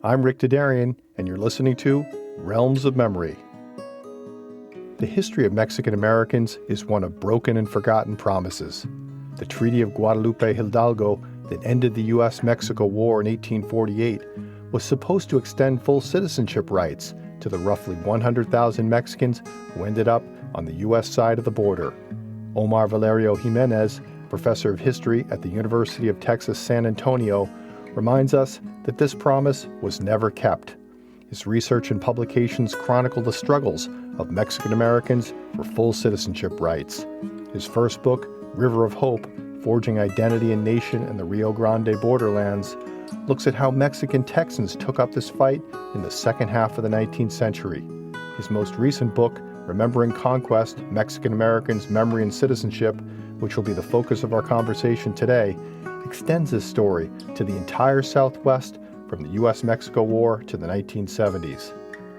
I'm Rick Dadarian, and you're listening to Realms of Memory. The history of Mexican Americans is one of broken and forgotten promises. The Treaty of Guadalupe Hidalgo that ended the U.S.-Mexico War in 1848 was supposed to extend full citizenship rights to the roughly 100,000 Mexicans who ended up on the U.S. side of the border. Omar Valerio Jimenez, professor of history at the University of Texas San Antonio, reminds us that this promise was never kept. His research and publications chronicle the struggles of Mexican Americans for full citizenship rights. His first book, River of Hope, Forging Identity and Nation in the Rio Grande Borderlands, looks at how Mexican Texans took up this fight in the second half of the 19th century. His most recent book, Remembering Conquest, Mexican Americans, Memory and Citizenship, which will be the focus of our conversation today, extends this story to the entire Southwest from the U.S.-Mexico War to the 1970s.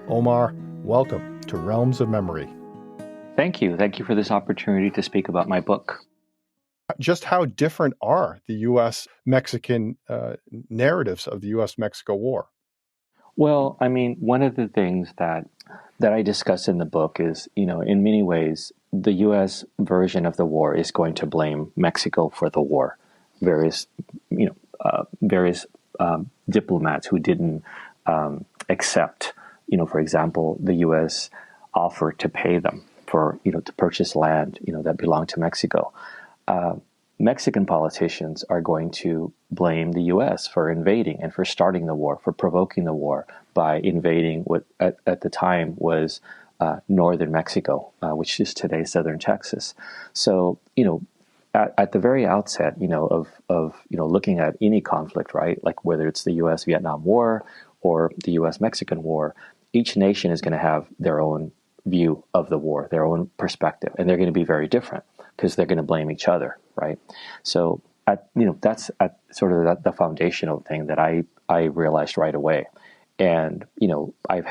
Omar, welcome to Realms of Memory. Thank you. Thank you for this opportunity to speak about my book. Just how different are the U.S.-Mexican narratives of the U.S.-Mexico War? Well, I mean, one of the things that I discuss in the book is, in many ways, the U.S. version of the war is going to blame Mexico for the war. Various diplomats who didn't accept, for example, the U.S. offered to pay them for, to purchase land, that belonged to Mexico. Mexican politicians are going to blame the U.S. for invading and for starting the war, for provoking the war by invading what at the time was northern Mexico, which is today southern Texas. So, at the very outset, of looking at any conflict, right, like whether it's the U.S.-Vietnam War or the U.S.-Mexican War, each nation is going to have their own view of the war, their own perspective, and they're going to be very different because they're going to blame each other, right? So, that's sort of the foundational thing that I realized right away. And I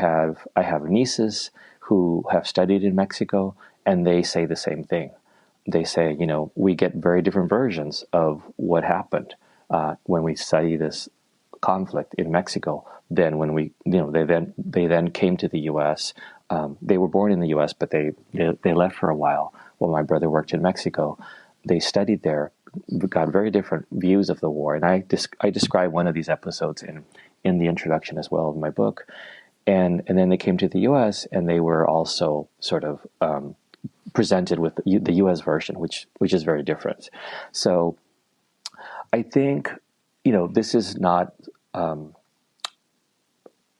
have nieces who have studied in Mexico, and they say the same thing. They say, we get very different versions of what happened when we study this conflict in Mexico than when they then came to the U.S. They were born in the U.S., but they left for a while while my brother worked in Mexico. They studied there, got very different views of the war, and I describe one of these episodes in the introduction as well of my book. And then they came to the U.S. and they were also sort of presented with the U.S. version, which is very different. So I think this is not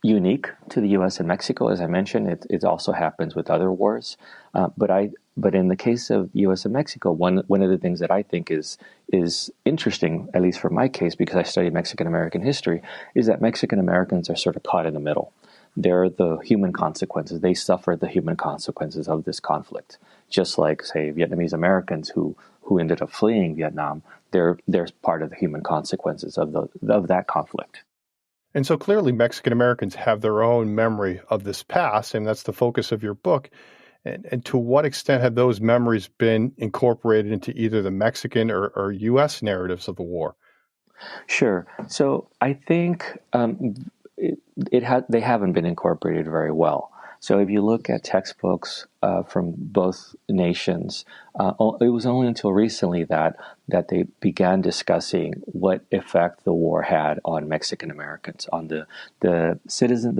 unique to the U.S. and Mexico, as I mentioned. It also happens with other wars. But in the case of U.S. and Mexico, one of the things that I think is interesting, at least for my case, because I study Mexican American history, is that Mexican Americans are sort of caught in the middle. They're the human consequences. They suffer the human consequences of this conflict, just like, say, Vietnamese Americans who ended up fleeing Vietnam. They're part of the human consequences of that conflict. And so clearly Mexican Americans have their own memory of this past, and that's the focus of your book. And to what extent have those memories been incorporated into either the Mexican or U.S. narratives of the war? Sure. So I think they haven't been incorporated very well. So if you look at textbooks from both nations, it was only until recently that they began discussing what effect the war had on Mexican Americans, on the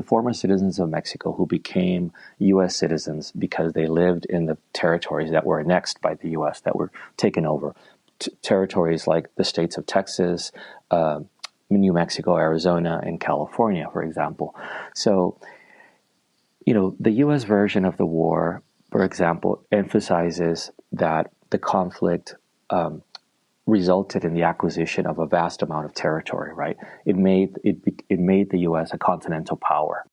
former citizens of Mexico who became U.S. citizens because they lived in the territories that were annexed by the U.S., that were taken over. Territories like the states of Texas, New Mexico, Arizona, and California, for example. So, the U.S. version of the war, for example, emphasizes that the conflict resulted in the acquisition of a vast amount of territory, right? It made the U.S. a continental power.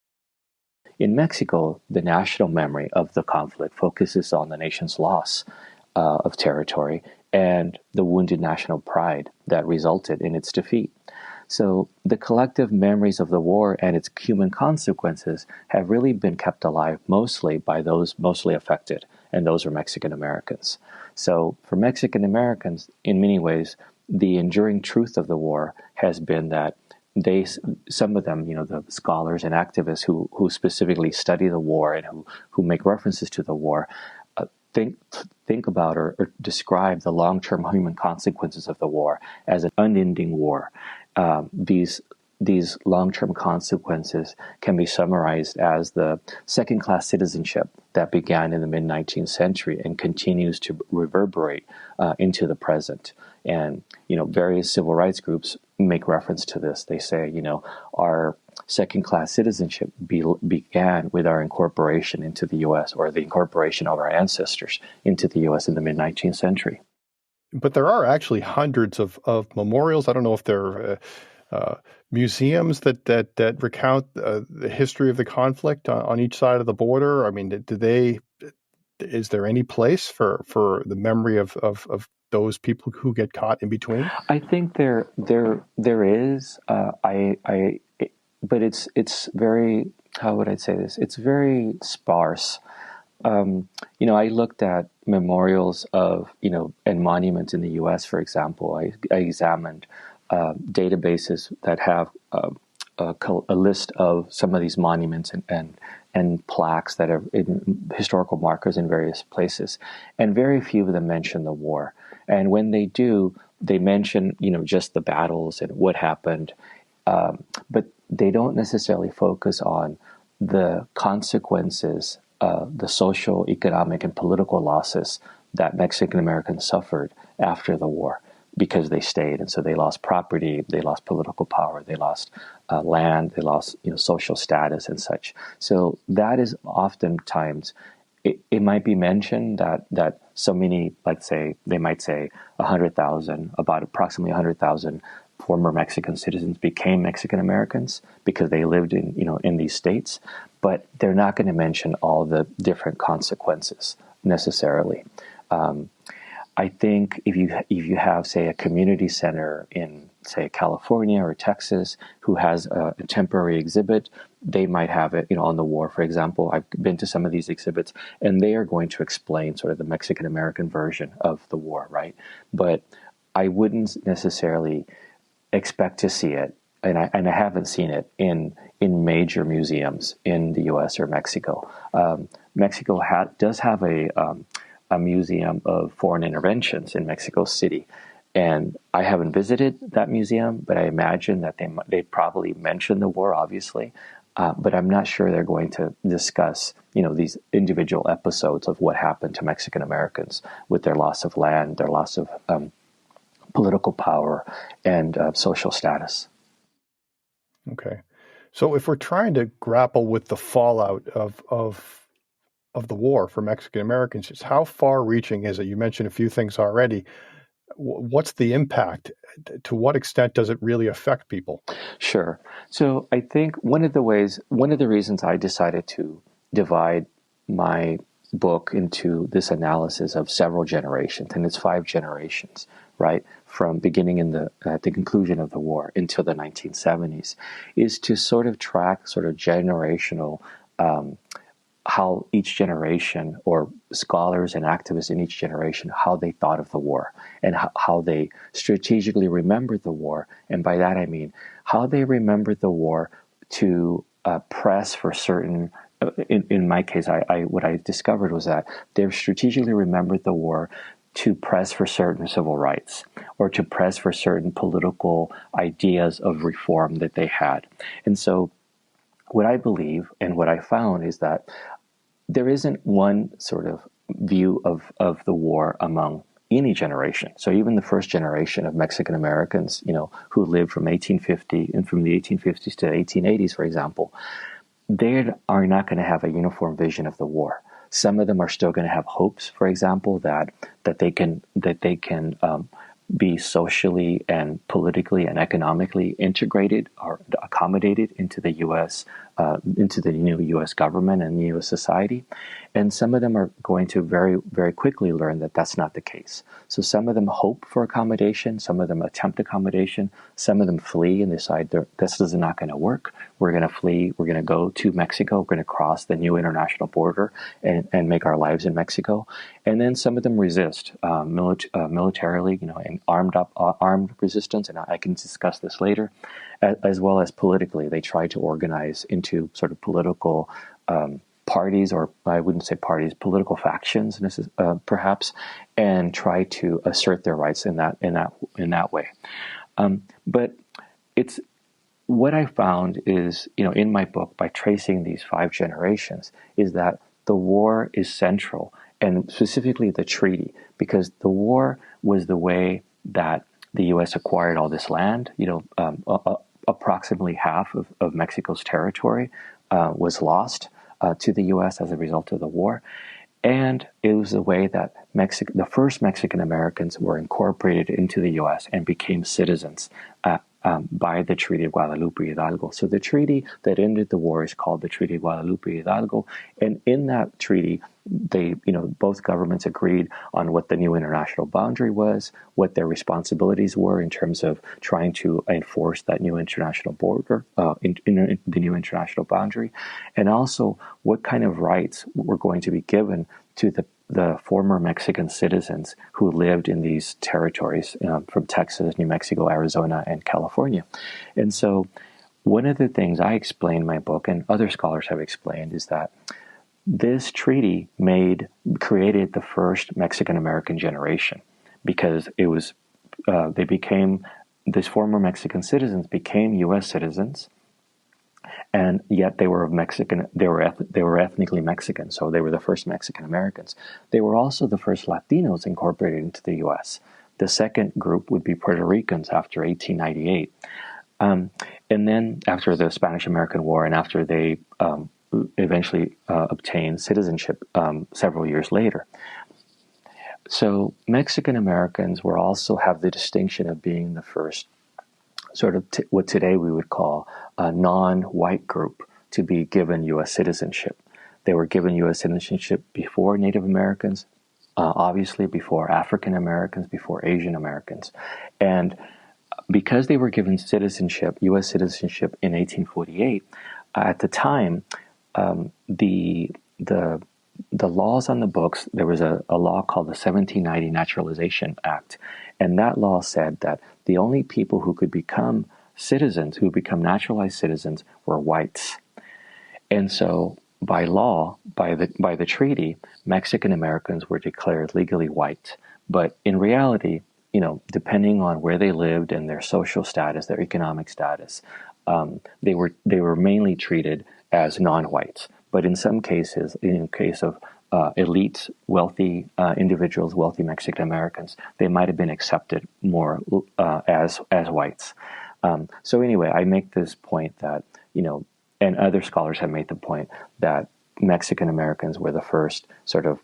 In Mexico, the national memory of the conflict focuses on the nation's loss of territory and the wounded national pride that resulted in its defeat. So the collective memories of the war and its human consequences have really been kept alive mostly by those mostly affected, and those are Mexican Americans. So for Mexican Americans, in many ways, the enduring truth of the war has been that some of them, the scholars and activists who specifically study the war and who make references to the war, think about or describe the long-term human consequences of the war as an unending war. These long-term consequences can be summarized as the second-class citizenship that began in the mid-19th century and continues to reverberate into the present. And, various civil rights groups make reference to this. They say, our second-class citizenship began with our incorporation into the U.S. or the incorporation of our ancestors into the U.S. in the mid-19th century. But there are actually hundreds of memorials. I don't know if they're museums that recount the history of the conflict on each side of the border. I mean, is there any place for the memory of those people who get caught in between? I think there is. But it's very, how would I say this? It's very sparse. I looked at memorials of, and monuments in the U.S., for example. I examined databases that have a list of some of these monuments and plaques that are in historical markers in various places. And very few of them mention the war. And when they do, they mention, just the battles and what happened. But they don't necessarily focus on the consequences, the social, economic, and political losses that Mexican Americans suffered after the war because they stayed. And so they lost property, they lost political power, they lost land, they lost social status and such. So that is oftentimes, it might be mentioned that so many, let's say, they might say 100,000, about approximately 100,000 former Mexican citizens became Mexican Americans because they lived in these states, but they're not going to mention all the different consequences necessarily. I think if you have, say, a community center in, say, California or Texas who has a temporary exhibit, they might have it, on the war, for example. I've been to some of these exhibits, and they are going to explain sort of the Mexican American version of the war, right? But I wouldn't necessarily expect to see it, and I haven't seen it in major museums in the U.S. or Mexico. Mexico does have a museum of foreign interventions in Mexico City, and I haven't visited that museum, but I imagine that they probably mention the war, obviously, but I'm not sure they're going to discuss these individual episodes of what happened to Mexican Americans with their loss of land, their loss of political power, and social status. Okay. So if we're trying to grapple with the fallout of the war for Mexican Americans, just how far-reaching is it? You mentioned a few things already. What's the impact? To what extent does it really affect people? Sure. So I think one of the reasons I decided to divide my book into this analysis of several generations, and it's 5 generations, right, from beginning at the conclusion of the war until the 1970s, is to sort of track sort of generational how each generation, or scholars and activists in each generation, how they thought of the war and how they strategically remembered the war. And by that I mean how they remembered the war to press for certain. In my case, what I discovered was that they strategically remembered the war to press for certain civil rights or to press for certain political ideas of reform that they had. And so what I believe and what I found is that there isn't one sort of view of the war among any generation. So even the first generation of Mexican Americans, who lived from 1850 and from the 1850s to 1880s, for example, they are not going to have a uniform vision of the war. Some of them are still going to have hopes, for example, that they can be socially and politically and economically integrated or accommodated into the U.S., into the new U.S. government and the U.S. society. And some of them are going to very, very quickly learn that that's not the case. So some of them hope for accommodation, some of them attempt accommodation, some of them flee and decide this is not going to work. We're going to flee, we're going to go to Mexico, we're going to cross the new international border and make our lives in Mexico. And then some of them resist militarily, in armed resistance, and I can discuss this later, as well as politically. They try to organize into sort of political parties, or I wouldn't say parties, political factions, perhaps, and try to assert their rights in that way. But it's what I found is, in my book, by tracing these 5 generations, is that the war is central, and specifically the treaty, because the war was the way that the U.S. acquired all this land. Approximately half of Mexico's territory was lost to the U.S. as a result of the war. And it was the way that the first Mexican Americans were incorporated into the U.S. and became citizens by the Treaty of Guadalupe Hidalgo. So the treaty that ended the war is called the Treaty of Guadalupe Hidalgo. And in that treaty, both governments agreed on what the new international boundary was, what their responsibilities were in terms of trying to enforce that new international border, in the new international boundary, and also what kind of rights were going to be given to the former Mexican citizens who lived in these territories from Texas, New Mexico, Arizona, and California. And so one of the things I explain in my book, and other scholars have explained, is that this treaty created the first Mexican-American generation, because it was these former Mexican citizens became U.S. citizens, and yet they were Mexican. They were ethnically Mexican, so they were the first Mexican Americans. They were also the first Latinos incorporated into the U.S. The second group would be Puerto Ricans after 1898, and then after the Spanish-American War, and after they eventually obtained citizenship several years later. So Mexican Americans were also have the distinction of being the first sort of what today we would call a non-white group to be given U.S. citizenship. They were given U.S. citizenship before Native Americans, obviously before African Americans, before Asian Americans. And because they were given citizenship, U.S. citizenship in 1848, at the time, the laws on the books, there was a law called the 1790 Naturalization Act, and that law said that the only people who could become citizens, who become naturalized citizens, were whites. And so by law, by the treaty, Mexican Americans were declared legally white. But in reality, depending on where they lived and their social status, their economic status, they were mainly treated as non-whites. But in some cases, in case of elite, wealthy individuals, wealthy Mexican Americans, they might have been accepted more as whites. So anyway, I make this point that, and other scholars have made the point that Mexican Americans were the first sort of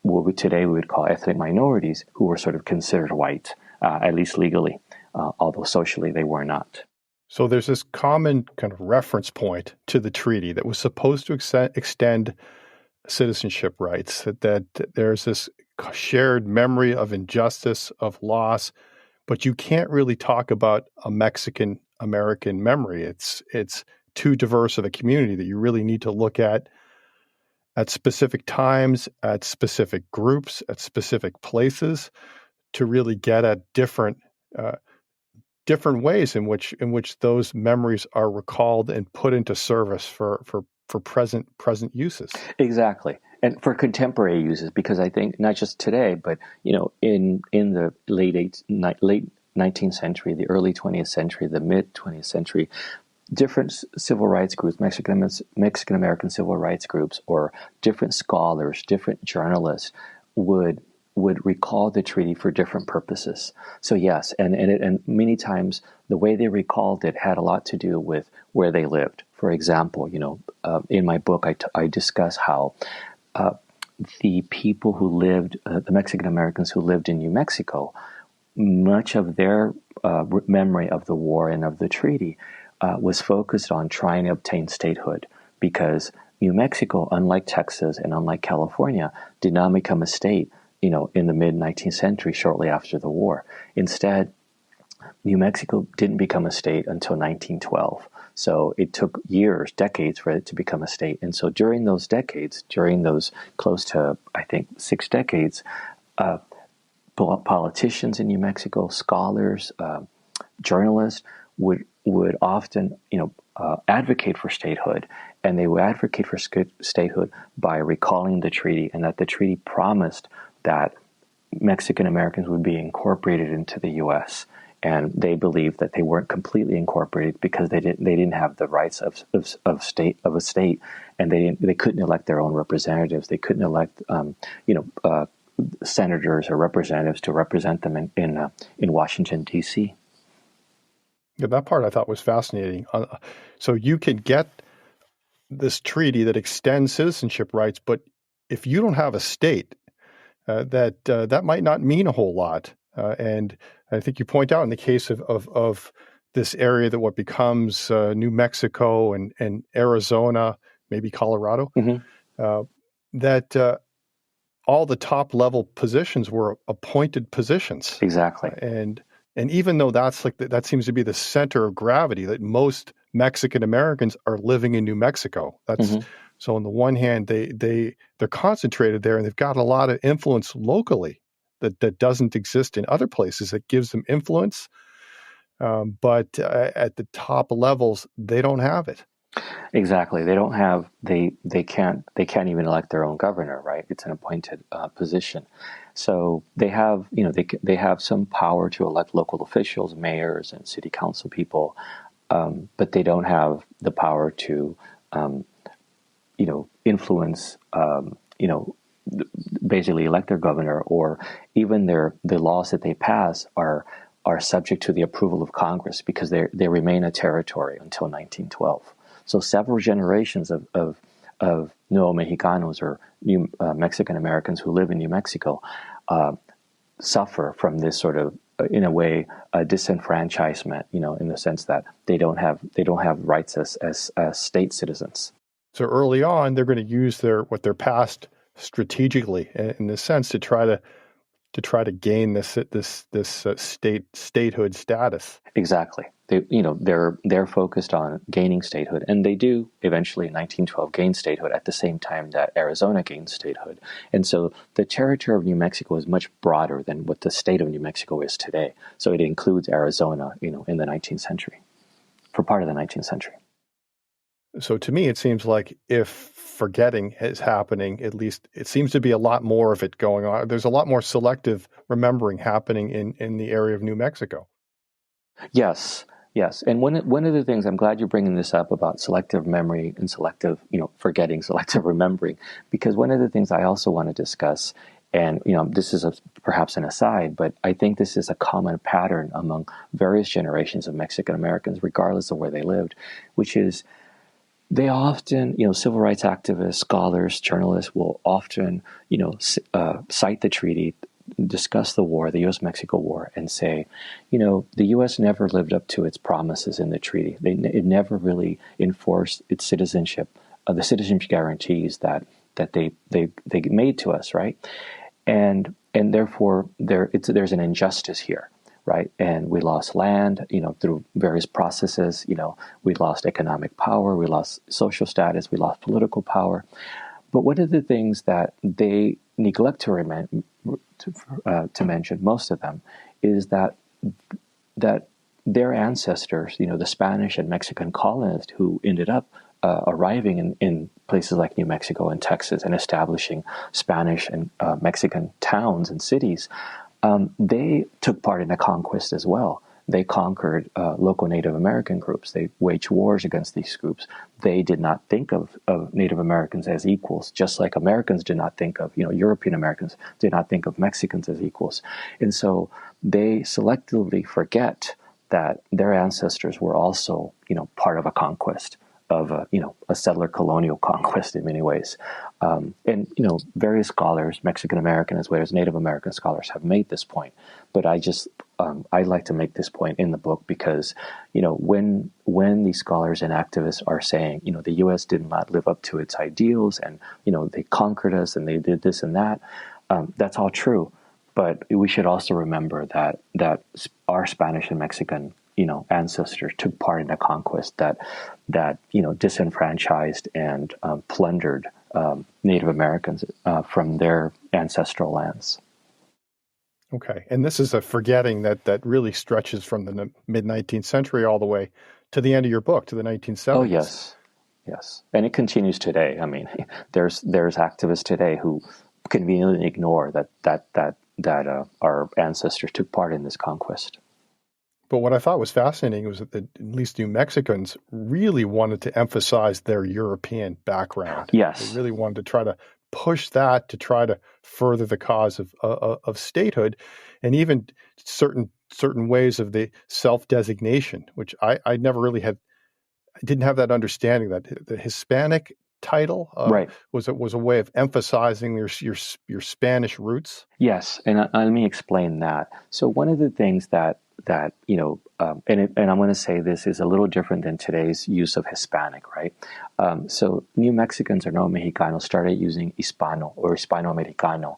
what today we would call ethnic minorities who were sort of considered white, at least legally, although socially they were not. So there's this common kind of reference point to the treaty that was supposed to extend citizenship rights, that there's this shared memory of injustice, of loss, but you can't really talk about a Mexican-American memory. It's too diverse of a community that you really need to look at specific times, at specific groups, at specific places to really get at different ways in which those memories are recalled and put into service for present uses. Exactly. And for contemporary uses, because I think not just today, but in the late 19th century, the early 20th century, the mid 20th century, different civil rights groups, Mexican American civil rights groups, or different scholars, different journalists would recall the treaty for different purposes. So yes, and many times the way they recalled it had a lot to do with where they lived. For example, in my book, I discuss how the people who lived, the Mexican Americans who lived in New Mexico, much of their memory of the war and of the treaty was focused on trying to obtain statehood, because New Mexico, unlike Texas and unlike California, did not become a state, in the mid-19th century, shortly after the war. Instead, New Mexico didn't become a state until 1912. So it took years, decades for it to become a state. And so during those decades, during those close to, I think, 6 decades, politicians in New Mexico, scholars, journalists would often, advocate for statehood. And they would advocate for statehood by recalling the treaty, and that the treaty promised that Mexican Americans would be incorporated into the U.S. And they believed that they weren't completely incorporated because they didn't have the rights of a state, and they couldn't elect their own representatives. They couldn't elect senators or representatives to represent them in Washington, D.C. Yeah, that part I thought was fascinating. So you could get this treaty that extends citizenship rights, but if you don't have a state, that might not mean a whole lot. And I think you point out in the case of this area that what becomes New Mexico and Arizona, maybe Colorado, that all the top level positions were appointed positions. Exactly. And even though that seems to be the center of gravity, that most Mexican Americans are living in New Mexico. So on the one hand, they're concentrated there, and they've got a lot of influence locally that doesn't exist in other places. That gives them influence, but at the top levels, they don't have it. Exactly. They don't have. They can't even elect their own governor. Right. It's an appointed position. So they have. They have some power to elect local officials, mayors, and city council people, but they don't have the power to, influence. Basically elect their governor, or even the laws that they pass are subject to the approval of Congress, because they remain a territory until 1912. So several generations of Nuevo Mexicanos, or New Mexican Americans who live in New Mexico, suffer from this sort of, in a way, a disenfranchisement. In the sense that they don't have rights as state citizens. So early on, they're going to use their passed strategically, in this sense, to try to gain this statehood status. Exactly. They're focused on gaining statehood, and they do eventually in 1912 gain statehood at the same time that Arizona gains statehood. And so the territory of New Mexico is much broader than what the state of New Mexico is today. So it includes Arizona, in the 19th century, for part of the 19th century. So to me, it seems like if forgetting is happening, at least it seems to be a lot more of it going on. There's a lot more selective remembering happening in the area of New Mexico. Yes. And one of the things, I'm glad you're bringing this up about selective memory and selective, forgetting, selective remembering, because one of the things I also want to discuss, and, this is perhaps an aside, but I think this is a common pattern among various generations of Mexican Americans, regardless of where they lived, which is, they often, civil rights activists, scholars, journalists will often, cite the treaty, discuss the war, the U.S.-Mexico War, and say, the U.S. never lived up to its promises in the treaty. It never really enforced its citizenship, the citizenship guarantees that they made to us, right? And therefore there's an injustice here. Right. And we lost land, through various processes. We lost economic power, we lost social status, we lost political power. But one of the things that they neglect to mention, most of them, is that their ancestors, the Spanish and Mexican colonists who ended up arriving in places like New Mexico and Texas and establishing Spanish and Mexican towns and cities, they took part in the conquest as well. They conquered local Native American groups. They waged wars against these groups. They did not think of Native Americans as equals, just like Americans did not think of, European Americans did not think of Mexicans as equals. And so they selectively forget that their ancestors were also, part of a conquest a settler colonial conquest in many ways. And various scholars, Mexican American as well as Native American scholars, have made this point. But I like to make this point in the book because when these scholars and activists are saying the U.S. did not live up to its ideals and they conquered us and they did this and that, that's all true. But we should also remember that our Spanish and Mexican ancestors took part in the conquest that disenfranchised and plundered Native Americans from their ancestral lands. Okay, and this is a forgetting that really stretches from the mid-19th century all the way to the end of your book, to the 1970s. Oh, yes, and it continues today. I mean, there's activists today who conveniently ignore that our ancestors took part in this conquest. But what I thought was fascinating was that at least New Mexicans really wanted to emphasize their European background. Yes. They really wanted to try to push that to try to further the cause of statehood, and even certain ways of the self-designation, which I never really didn't have that understanding that the Hispanic title right. was a way of emphasizing your Spanish roots. Yes, and let me explain that. So one of the things that and I'm going to say this is a little different than today's use of Hispanic, right? So New Mexicans or Nuevo Mexicanos started using Hispano or Hispano-Americano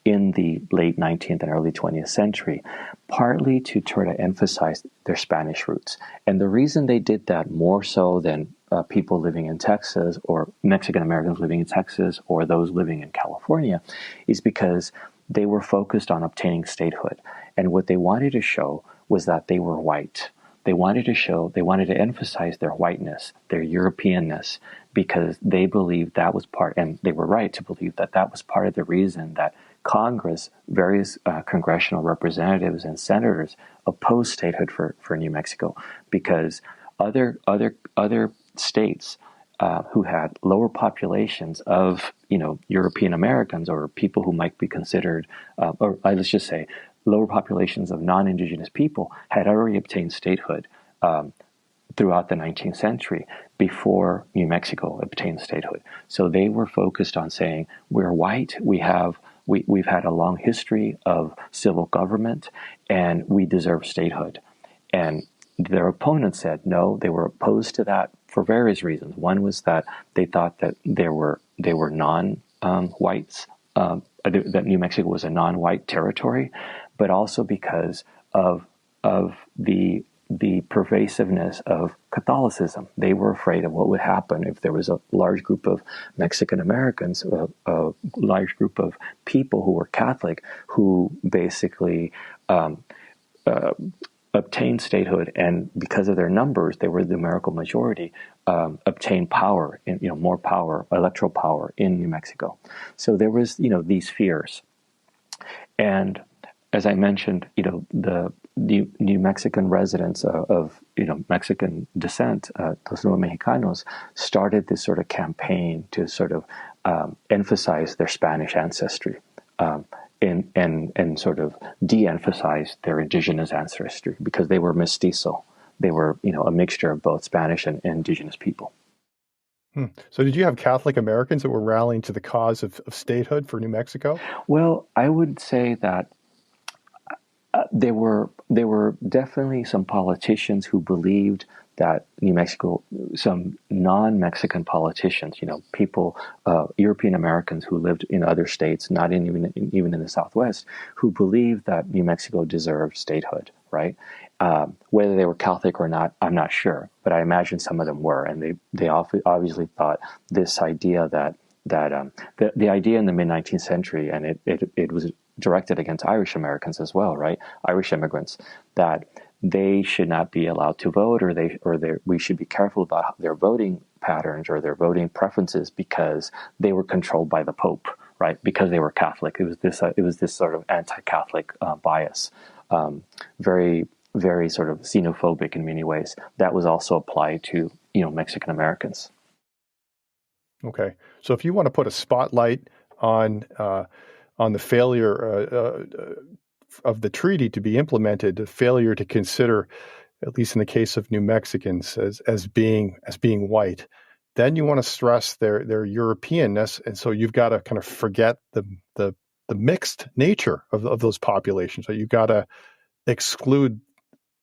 in the late 19th and early 20th century, partly to try to emphasize their Spanish roots. And the reason they did that more so than people living in Texas or Mexican Americans living in Texas or those living in California is because they were focused on obtaining statehood. And what they wanted to show was that they were white. They wanted to emphasize their whiteness, their Europeanness, because they believed that was part, and they were right to believe that was part of the reason that Congress, various congressional representatives and senators opposed statehood for New Mexico, because other states who had lower populations of European Americans or people who might be considered, or let's just say lower populations of non-indigenous people, had already obtained statehood throughout the 19th century before New Mexico obtained statehood. So they were focused on saying, we're white, we've had a long history of civil government, and we deserve statehood. And their opponents said no. They were opposed to that for various reasons. One was that they thought that they were non-whites, that New Mexico was a non-white territory, but also because of the pervasiveness of Catholicism. They were afraid of what would happen if there was a large group of Mexican Americans, a large group of people who were Catholic, who basically obtained statehood, and because of their numbers, they were the numerical majority, obtained power, more power, electoral power in New Mexico. So there was, these fears. And as I mentioned, the New Mexican residents of Mexican descent, los Nuevo Mexicanos, started this sort of campaign to sort of emphasize their Spanish ancestry. And sort of de-emphasize their indigenous ancestry because they were mestizo. They were, a mixture of both Spanish and indigenous people. So did you have Catholic Americans that were rallying to the cause of statehood for New Mexico? Well, I would say that there were definitely some politicians who believed that New Mexico, some non-Mexican politicians, people, European Americans who lived in other states, not even in the Southwest, who believed that New Mexico deserved statehood, right? Whether they were Catholic or not, I'm not sure, but I imagine some of them were, and they obviously thought this idea that the idea in the mid-19th century, and it was directed against Irish Americans as well, right? Irish immigrants, that they should not be allowed to vote, or we should be careful about their voting patterns or their voting preferences because they were controlled by the Pope, right? Because they were Catholic. It was this sort of anti-Catholic bias, very, very sort of xenophobic in many ways. That was also applied to Mexican Americans. Okay, so if you want to put a spotlight on the failure of the treaty to be implemented, the failure to consider at least in the case of New Mexicans, as being white. Then you want to stress their Europeanness, and so you've got to kind of forget the mixed nature of those populations. So you've got to exclude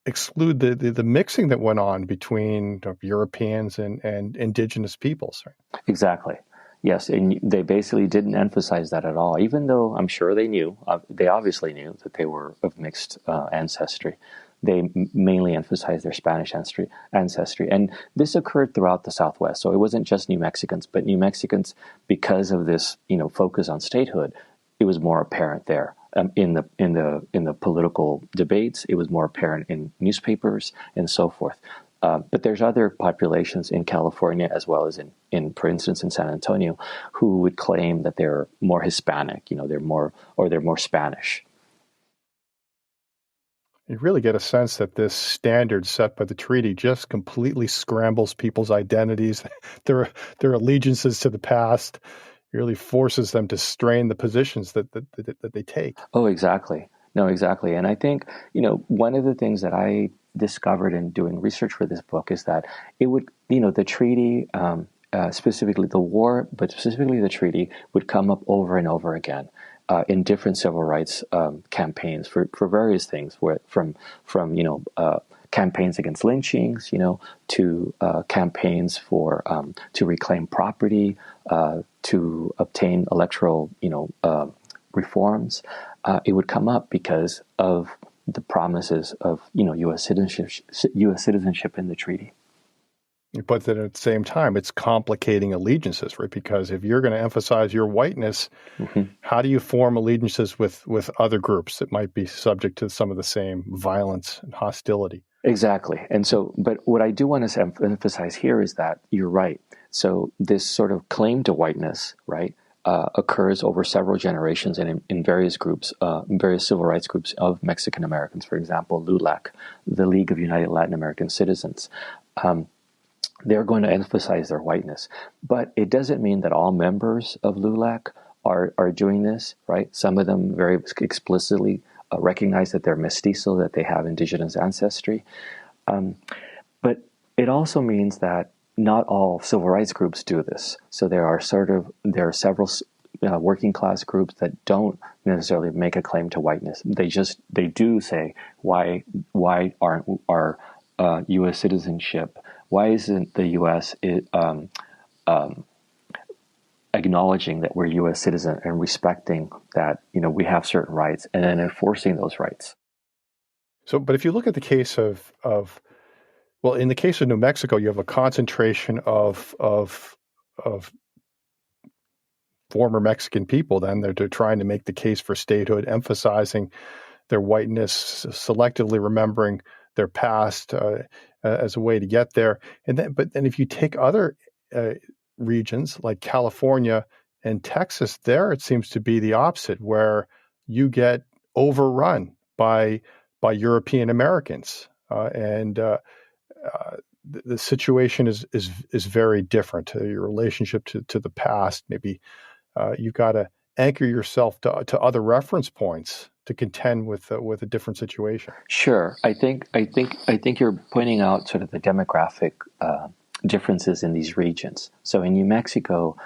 the mixing that went on between Europeans and indigenous peoples. Right? Exactly. Yes, and they basically didn't emphasize that at all, even though I'm sure they knew. They obviously knew that they were of mixed ancestry. They mainly emphasized their Spanish ancestry. And this occurred throughout the Southwest. So it wasn't just New Mexicans, but New Mexicans, because of this, focus on statehood, it was more apparent there. In the political debates, it was more apparent in newspapers and so forth. But there's other populations in California as well as in, for instance, in San Antonio, who would claim that they're more Hispanic, they're more Spanish. You really get a sense that this standard set by the treaty just completely scrambles people's identities, their allegiances to the past. It really forces them to strain the positions that they take. Oh, exactly. No, exactly. And I think, one of the things that I discovered in doing research for this book is that it would, the treaty, specifically the war, but specifically the treaty, would come up over and over again in different civil rights campaigns for various things, from campaigns against lynchings, to campaigns for to reclaim property, to obtain electoral, reforms. It would come up because of the promises of U.S. citizenship in the treaty. But then at the same time, it's complicating allegiances, right? Because if you're going to emphasize your whiteness, how do you form allegiances with other groups that might be subject to some of the same violence and hostility? Exactly. And so, but what I do want to emphasize here is that you're right. So this sort of claim to whiteness, right, occurs over several generations and in various groups, various civil rights groups of Mexican Americans. For example, LULAC, the League of United Latin American Citizens. They're going to emphasize their whiteness. But it doesn't mean that all members of LULAC are doing this, right? Some of them very explicitly recognize that they're mestizo, that they have indigenous ancestry. But it also means that not all civil rights groups do this. So there are several working class groups that don't necessarily make a claim to whiteness. They do say, why aren't our U.S. citizenship? Why isn't the U.S. Acknowledging that we're U.S. citizen and respecting that we have certain rights and then enforcing those rights? So, but if you look at the case of in the case of New Mexico, you have a concentration of former Mexican people. Then they're trying to make the case for statehood, emphasizing their whiteness, selectively remembering their past as a way to get there. But then if you take other regions like California and Texas, there it seems to be the opposite, where you get overrun by European Americans, and the situation is very different. Your relationship to the past, maybe you've got to anchor yourself to other reference points to contend with a different situation. Sure, I think you're pointing out sort of the demographic differences in these regions. So in New Mexico,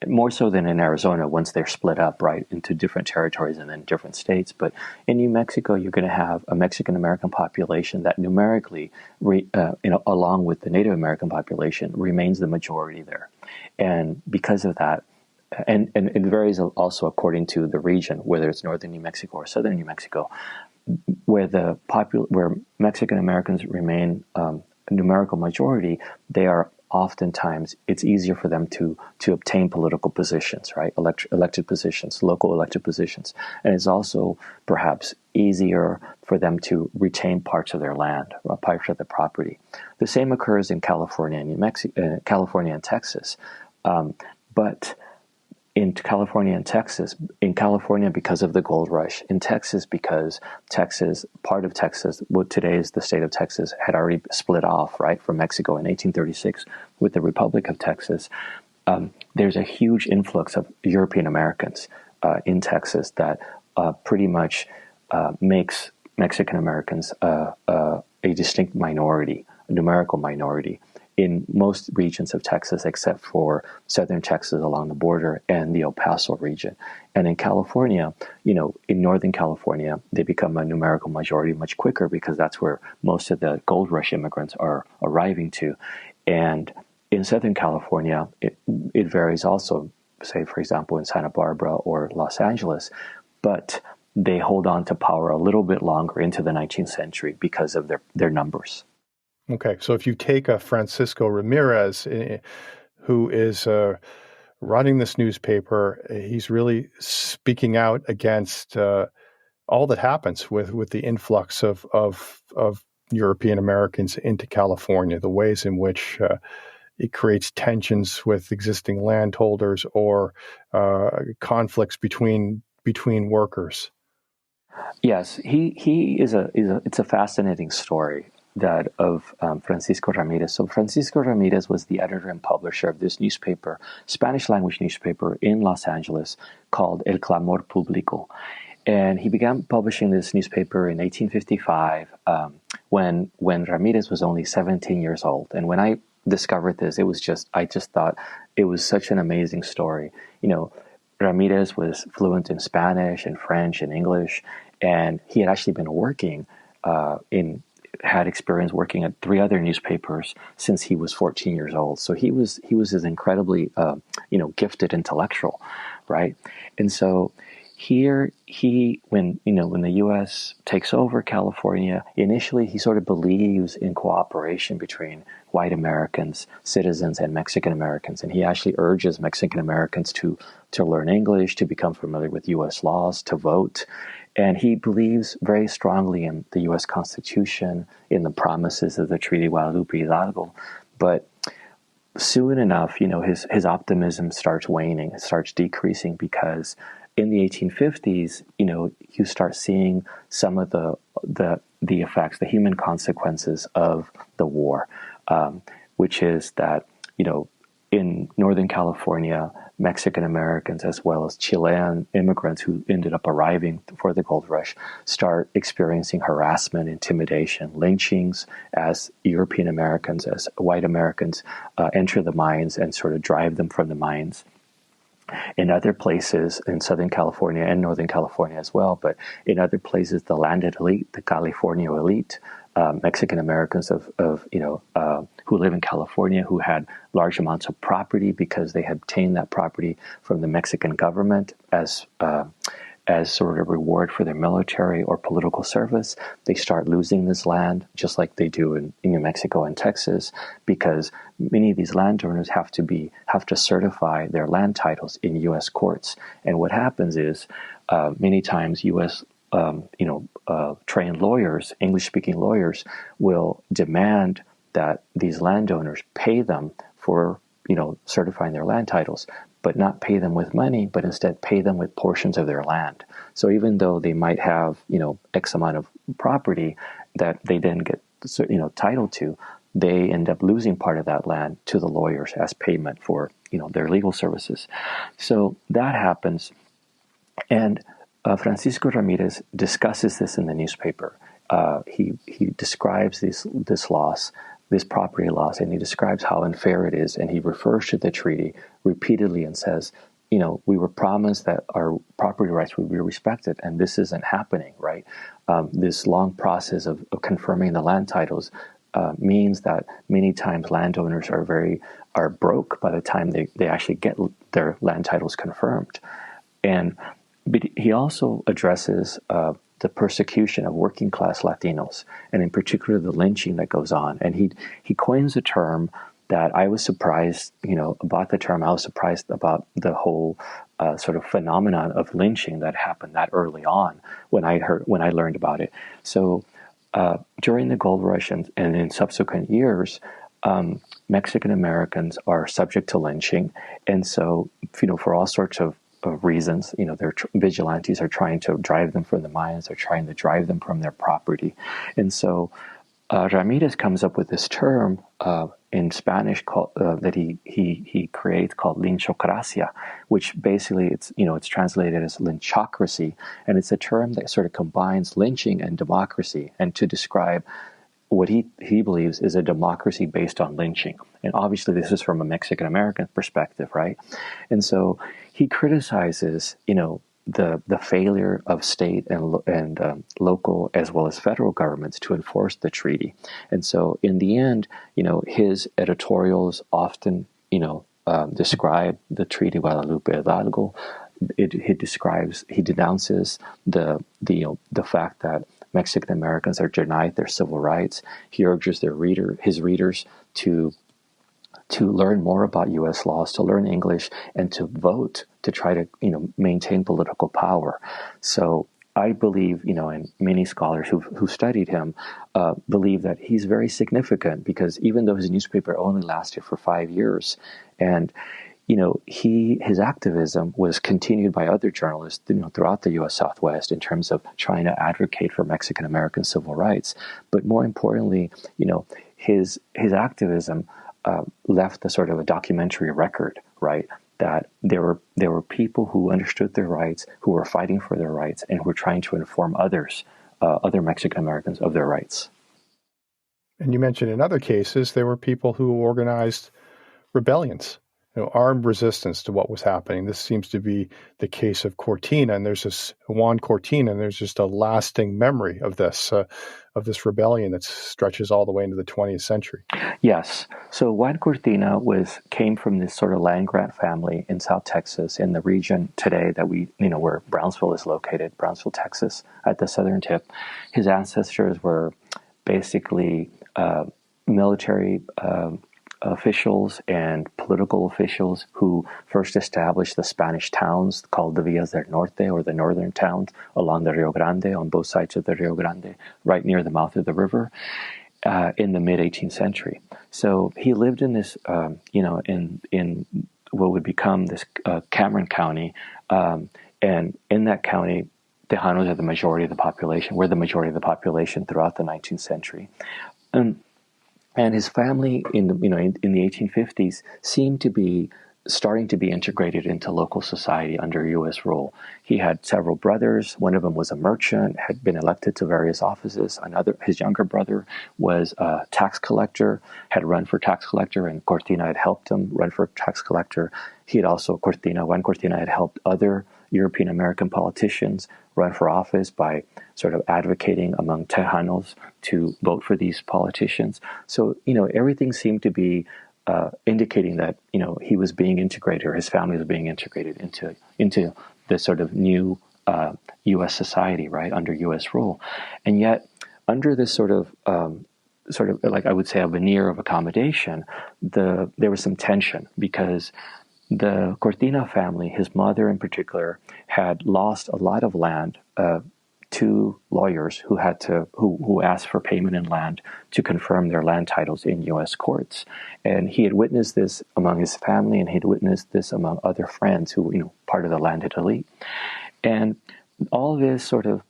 more so than in Arizona, once they're split up right into different territories and then different states. But in New Mexico, you're going to have a Mexican American population that numerically, along with the Native American population, remains the majority there, and because of that. And it varies also according to the region, whether it's northern New Mexico or southern New Mexico, where where Mexican Americans remain a numerical majority. They are oftentimes, it's easier for them to obtain political positions, right? Elected positions, local elected positions, and it's also perhaps easier for them to retain parts of their land, parts of their property. The same occurs in California and New Mexico, California and Texas, but in California and Texas, in California because of the gold rush, in Texas because part of Texas, what today is the state of Texas, had already split off, right, from Mexico in 1836 with the Republic of Texas. There's a huge influx of European Americans in Texas that pretty much makes Mexican Americans a distinct minority, a numerical minority, in most regions of Texas except for southern Texas along the border and the El Paso region. And in California, in Northern California, they become a numerical majority much quicker because that's where most of the gold rush immigrants are arriving to. And in Southern California, it varies also, say, for example, in Santa Barbara or Los Angeles, but they hold on to power a little bit longer into the 19th century because of their numbers. Okay, so if you take a Francisco Ramirez, who is running this newspaper, he's really speaking out against all that happens with the influx of European Americans into California, the ways in which it creates tensions with existing landholders or conflicts between workers. Yes, he is it's a fascinating story, that of Francisco Ramirez. So Francisco Ramirez was the editor and publisher of this newspaper, Spanish language newspaper in Los Angeles called El Clamor Público. And he began publishing this newspaper in 1855 when Ramirez was only 17 years old. And when I discovered this, I just thought it was such an amazing story. Ramirez was fluent in Spanish and French and English, and he had actually been working had experience working at 3 other newspapers since he was 14 years old. So he was this incredibly gifted intellectual, right? And so here when the U.S. takes over California, initially he sort of believes in cooperation between white Americans, citizens, and Mexican Americans, and he actually urges Mexican Americans to learn English, to become familiar with U.S. laws, to vote. And he believes very strongly in the U.S. Constitution, in the promises of the Treaty of Guadalupe Hidalgo. But soon enough, his optimism starts waning, it starts decreasing, because in the 1850s, you start seeing some of the effects, the human consequences of the war, which is that, in Northern California, Mexican Americans as well as Chilean immigrants who ended up arriving for the gold rush start experiencing harassment, intimidation, lynchings as European Americans, as white Americans enter the mines and sort of drive them from the mines. In other places in Southern California and Northern California as well, but in other places, the landed elite, the California elite, Mexican Americans who live in California, who had large amounts of property because they had obtained that property from the Mexican government as sort of reward for their military or political service. They start losing this land, just like they do in New Mexico and Texas, because many of these landowners have to certify their land titles in U.S. courts. And what happens is many times U.S. Trained lawyers, English-speaking lawyers, will demand that these landowners pay them for, certifying their land titles, but not pay them with money, but instead pay them with portions of their land. So even though they might have, X amount of property that they didn't get, title to, they end up losing part of that land to the lawyers as payment for, their legal services. So that happens. And Francisco Ramirez discusses this in the newspaper. He describes this loss, this property loss, and he describes how unfair it is. And he refers to the treaty repeatedly and says, we were promised that our property rights would be respected, and this isn't happening, right? This long process of confirming the land titles means that many times landowners are broke by the time they actually get their land titles confirmed. But he also addresses the persecution of working class Latinos, and in particular the lynching that goes on. And he coins a term that I was surprised, about the term. I was surprised about the whole sort of phenomenon of lynching that happened that early on when I learned about it. So during the gold rush and in subsequent years, Mexican Americans are subject to lynching, and so for all sorts of reasons, their vigilantes are trying to drive them from the mines, they're trying to drive them from their property. And so Ramirez comes up with this term in Spanish that he creates called lynchocracia, which basically it's translated as lynchocracy, and it's a term that sort of combines lynching and democracy, and to describe what he believes is a democracy based on lynching. And obviously this is from a Mexican American perspective, right? And so he criticizes, the failure of state and local as well as federal governments to enforce the treaty. And so in the end, his editorials often, describe the Treaty of Guadalupe Hidalgo. He denounces the fact that Mexican Americans are denied their civil rights. He urges his readers to learn more about U.S. laws, to learn English, and to vote to try to maintain political power. So I believe, and many scholars who studied him believe that he's very significant, because even though his newspaper only lasted for 5 years, and his activism was continued by other journalists, throughout the U.S. Southwest in terms of trying to advocate for Mexican American civil rights. But more importantly, his activism left a sort of a documentary record, right? That there were people who understood their rights, who were fighting for their rights, and who were trying to inform other Mexican Americans of their rights. And you mentioned in other cases, there were people who organized rebellions, armed resistance to what was happening. This seems to be the case of Cortina, and there's this Juan Cortina, and there's just a lasting memory of this rebellion that stretches all the way into the 20th century. Yes. So Juan Cortina came from this sort of land grant family in South Texas, in the region today that where Brownsville is located, Brownsville, Texas, at the southern tip. His ancestors were basically military officials and political officials who first established the Spanish towns called the Villas del Norte, or the northern towns along the Rio Grande, on both sides of the Rio Grande, right near the mouth of the river, in the mid-18th century. So he lived in this, in what would become this Cameron County, and in that county, Tejanos are the majority of the population, were the majority of the population throughout the 19th century. And his family in the 1850s seemed to be starting to be integrated into local society under U.S. rule. He had several brothers. One of them was a merchant, had been elected to various offices. His younger brother was a tax collector, had run for tax collector, and Cortina had helped him run for tax collector. Juan Cortina had helped other European American politicians run for office by sort of advocating among Tejanos to vote for these politicians. So, everything seemed to be indicating that, he was being integrated, or his family was being integrated into this sort of new U.S. society, right, under U.S. rule. And yet, under this sort of like I would say a veneer of accommodation, there was some tension, because the Cortina family, his mother in particular, had lost a lot of land to lawyers who asked for payment in land to confirm their land titles in U.S. courts. And he had witnessed this among his family, and he had witnessed this among other friends who, part of the landed elite. And all this sort of,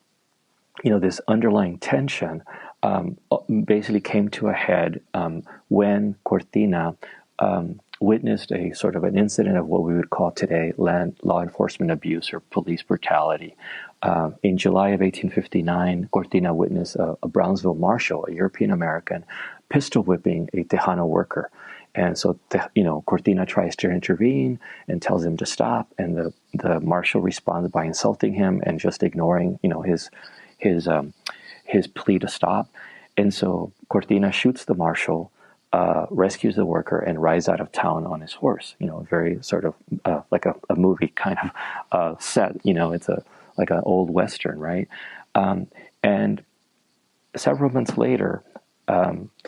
this underlying tension basically came to a head when Cortina witnessed a sort of an incident of what we would call today law enforcement abuse or police brutality. In July of 1859, Cortina witnessed a Brownsville marshal, a European American, pistol whipping a Tejano worker. And so, Cortina tries to intervene and tells him to stop, and the marshal responds by insulting him and just ignoring, his plea to stop. And so Cortina shoots the marshal, rescues the worker, and rides out of town on his horse. Very sort of like a movie kind of set. It's like an old Western, right? And several months later,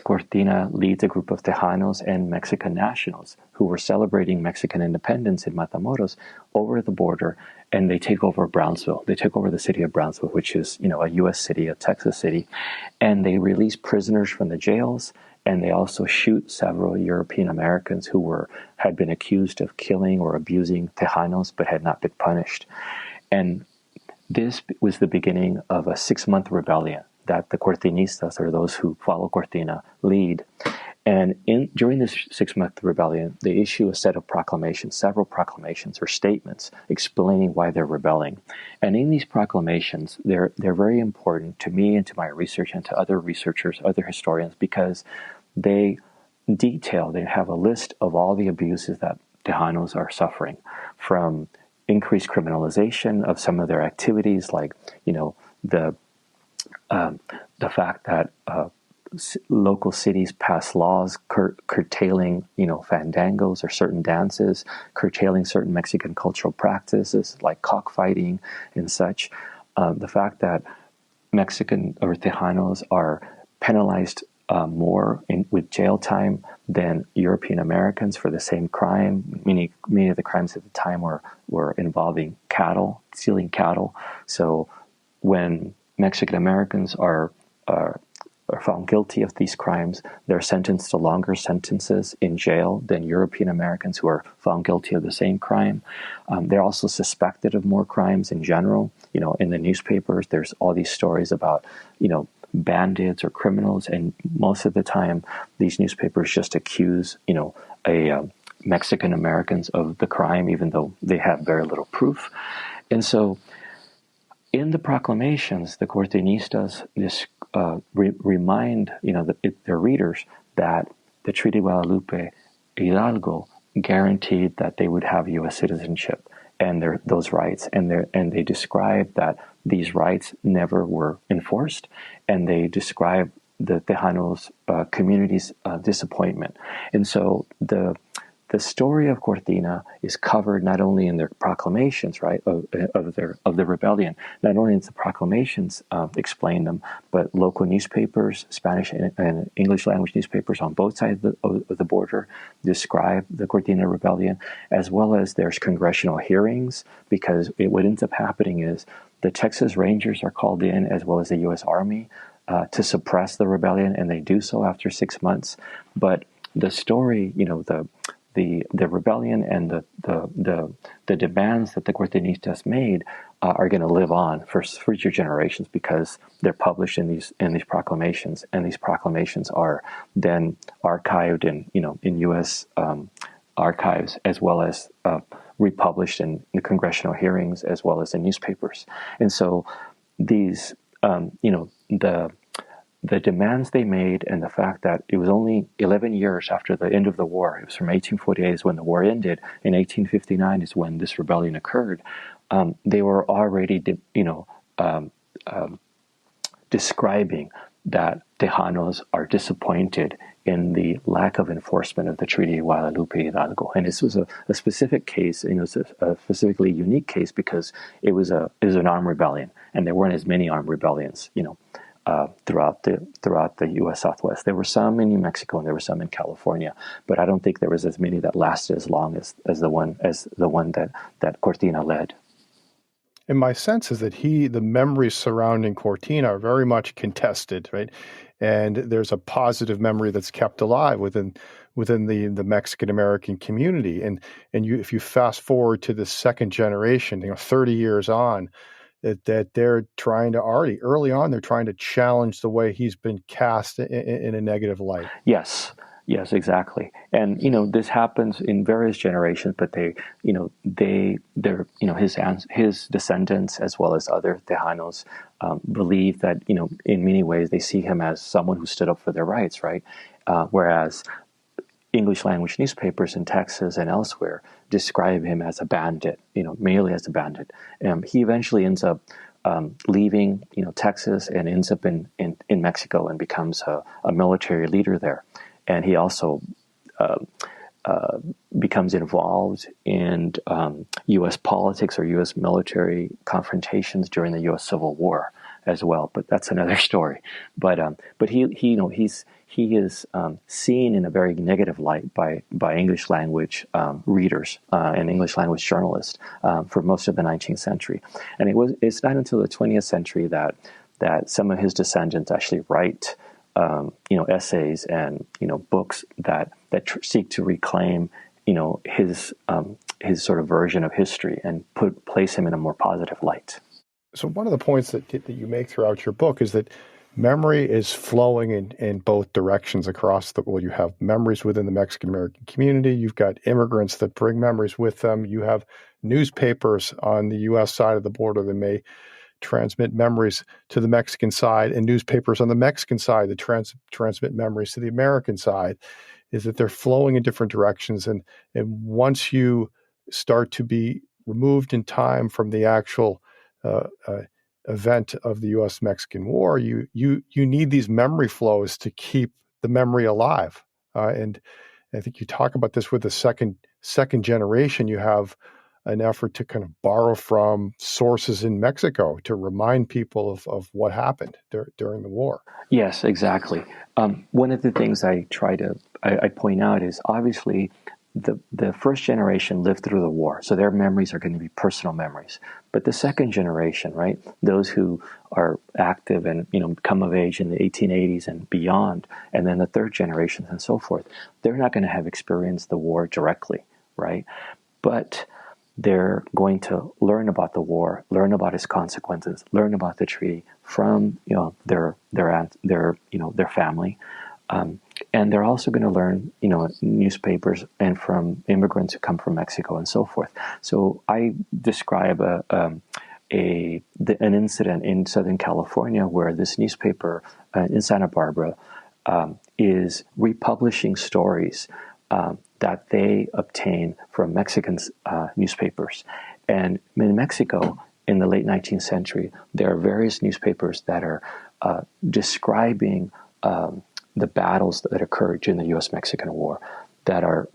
Cortina leads a group of Tejanos and Mexican nationals who were celebrating Mexican independence in Matamoros over the border, and they take over Brownsville. They take over the city of Brownsville, which is, a U.S. city, a Texas city, and they release prisoners from the jails, and they also shoot several European Americans who had been accused of killing or abusing Tejanos but had not been punished. And this was the beginning of a 6-month rebellion that the Cortinistas, or those who follow Cortina, lead. And during this 6-month rebellion, they issue a set of proclamations, several proclamations or statements explaining why they're rebelling. And in these proclamations, they're very important to me and to my research and to other researchers, other historians, because they have a list of all the abuses that Tejanos are suffering, from increased criminalization of some of their activities, like, the fact that local cities pass laws curtailing, fandangos or certain dances, curtailing certain Mexican cultural practices like cockfighting and such. The fact that Mexican or Tejanos are penalized more with jail time than European Americans for the same crime. Many of the crimes at the time were involving cattle, stealing cattle. So when Mexican Americans are found guilty of these crimes, they're sentenced to longer sentences in jail than European Americans who are found guilty of the same crime. They're also suspected of more crimes in general. In the newspapers, there's all these stories about, bandits or criminals, and most of the time, these newspapers just accuse, Mexican Americans of the crime, even though they have very little proof. And so, in the proclamations, the Cortinistas remind their readers that the Treaty of Guadalupe Hidalgo guaranteed that they would have U.S. citizenship and those rights, and they describe that these rights never were enforced, and they describe the Tejanos community's disappointment. And so the story of Cortina is covered not only in their proclamations, right, of the rebellion. Not only in the proclamations explain them, but local newspapers, Spanish and English language newspapers on both sides of the border describe the Cortina rebellion, as well as there's congressional hearings, because what ends up happening is the Texas Rangers are called in, as well as the U.S. Army, to suppress the rebellion, and they do so after 6 months. But the story, the rebellion and the demands that the Cortinistas made are going to live on for future generations, because they're published in these proclamations, and these proclamations are then archived in U.S. Archives, as well as republished in the congressional hearings, as well as in newspapers. And so these the demands they made, and the fact that it was only 11 years after the end of the war, it was from 1848 is when the war ended, in 1859 is when this rebellion occurred, they were already describing that Tejanos are disappointed in the lack of enforcement of the Treaty of Guadalupe Hidalgo. And this was a specific case, it's a specifically unique case, because it was an armed rebellion, and there weren't as many armed rebellions, throughout the U.S. Southwest. There were some in New Mexico and there were some in California, but I don't think there was as many that lasted as long as the one that Cortina led. And my sense is that the memories surrounding Cortina are very much contested, right? And there's a positive memory that's kept alive within the Mexican American community. And if you fast forward to the second generation, 30 years on, that they're trying to early on, they're trying to challenge the way he's been cast in a negative light. Yes, exactly. And this happens in various generations, but his descendants, as well as other Tejanos, believe that in many ways they see him as someone who stood up for their rights, right? Whereas English language newspapers in Texas and elsewhere describe him as a bandit, merely as a bandit. He eventually ends up leaving, Texas, and ends up in Mexico and becomes a military leader there. And he also becomes involved in U.S. politics or U.S. military confrontations during the U.S. Civil War as well. But that's another story. But he is seen in a very negative light by English language readers and English language journalists for most of the 19th century. And it's not until the 20th century that some of his descendants actually write essays and books that seek to reclaim his sort of version of history and place him in a more positive light. So one of the points that you make throughout your book is that memory is flowing in both directions across the world. You have memories within the Mexican American community. You've got immigrants that bring memories with them. You have newspapers on the U.S. side of the border that may transmit memories to the Mexican side, and newspapers on the Mexican side that transmit memories to the American side. Is that they're flowing in different directions. And once you start to be removed in time from the actual event of the U.S.-Mexican War, you need these memory flows to keep the memory alive. And I think you talk about this with the second generation. You have an effort to kind of borrow from sources in Mexico to remind people of what happened during the war. Yes, exactly. One of the things I point out is obviously the first generation lived through the war, so their memories are going to be personal memories. But the second generation, right, those who are active and come of age in the 1880s and beyond, and then the third generation and so forth, they're not going to have experienced the war directly, right? But they're going to learn about the war, learn about its consequences, learn about the treaty from their family, and they're also going to learn newspapers and from immigrants who come from Mexico and so forth. So I describe an incident in Southern California where this newspaper in Santa Barbara is republishing stories that they obtain from Mexican newspapers. And in Mexico, in the late 19th century, there are various newspapers that are describing the battles that occurred during the U.S.-Mexican War, that are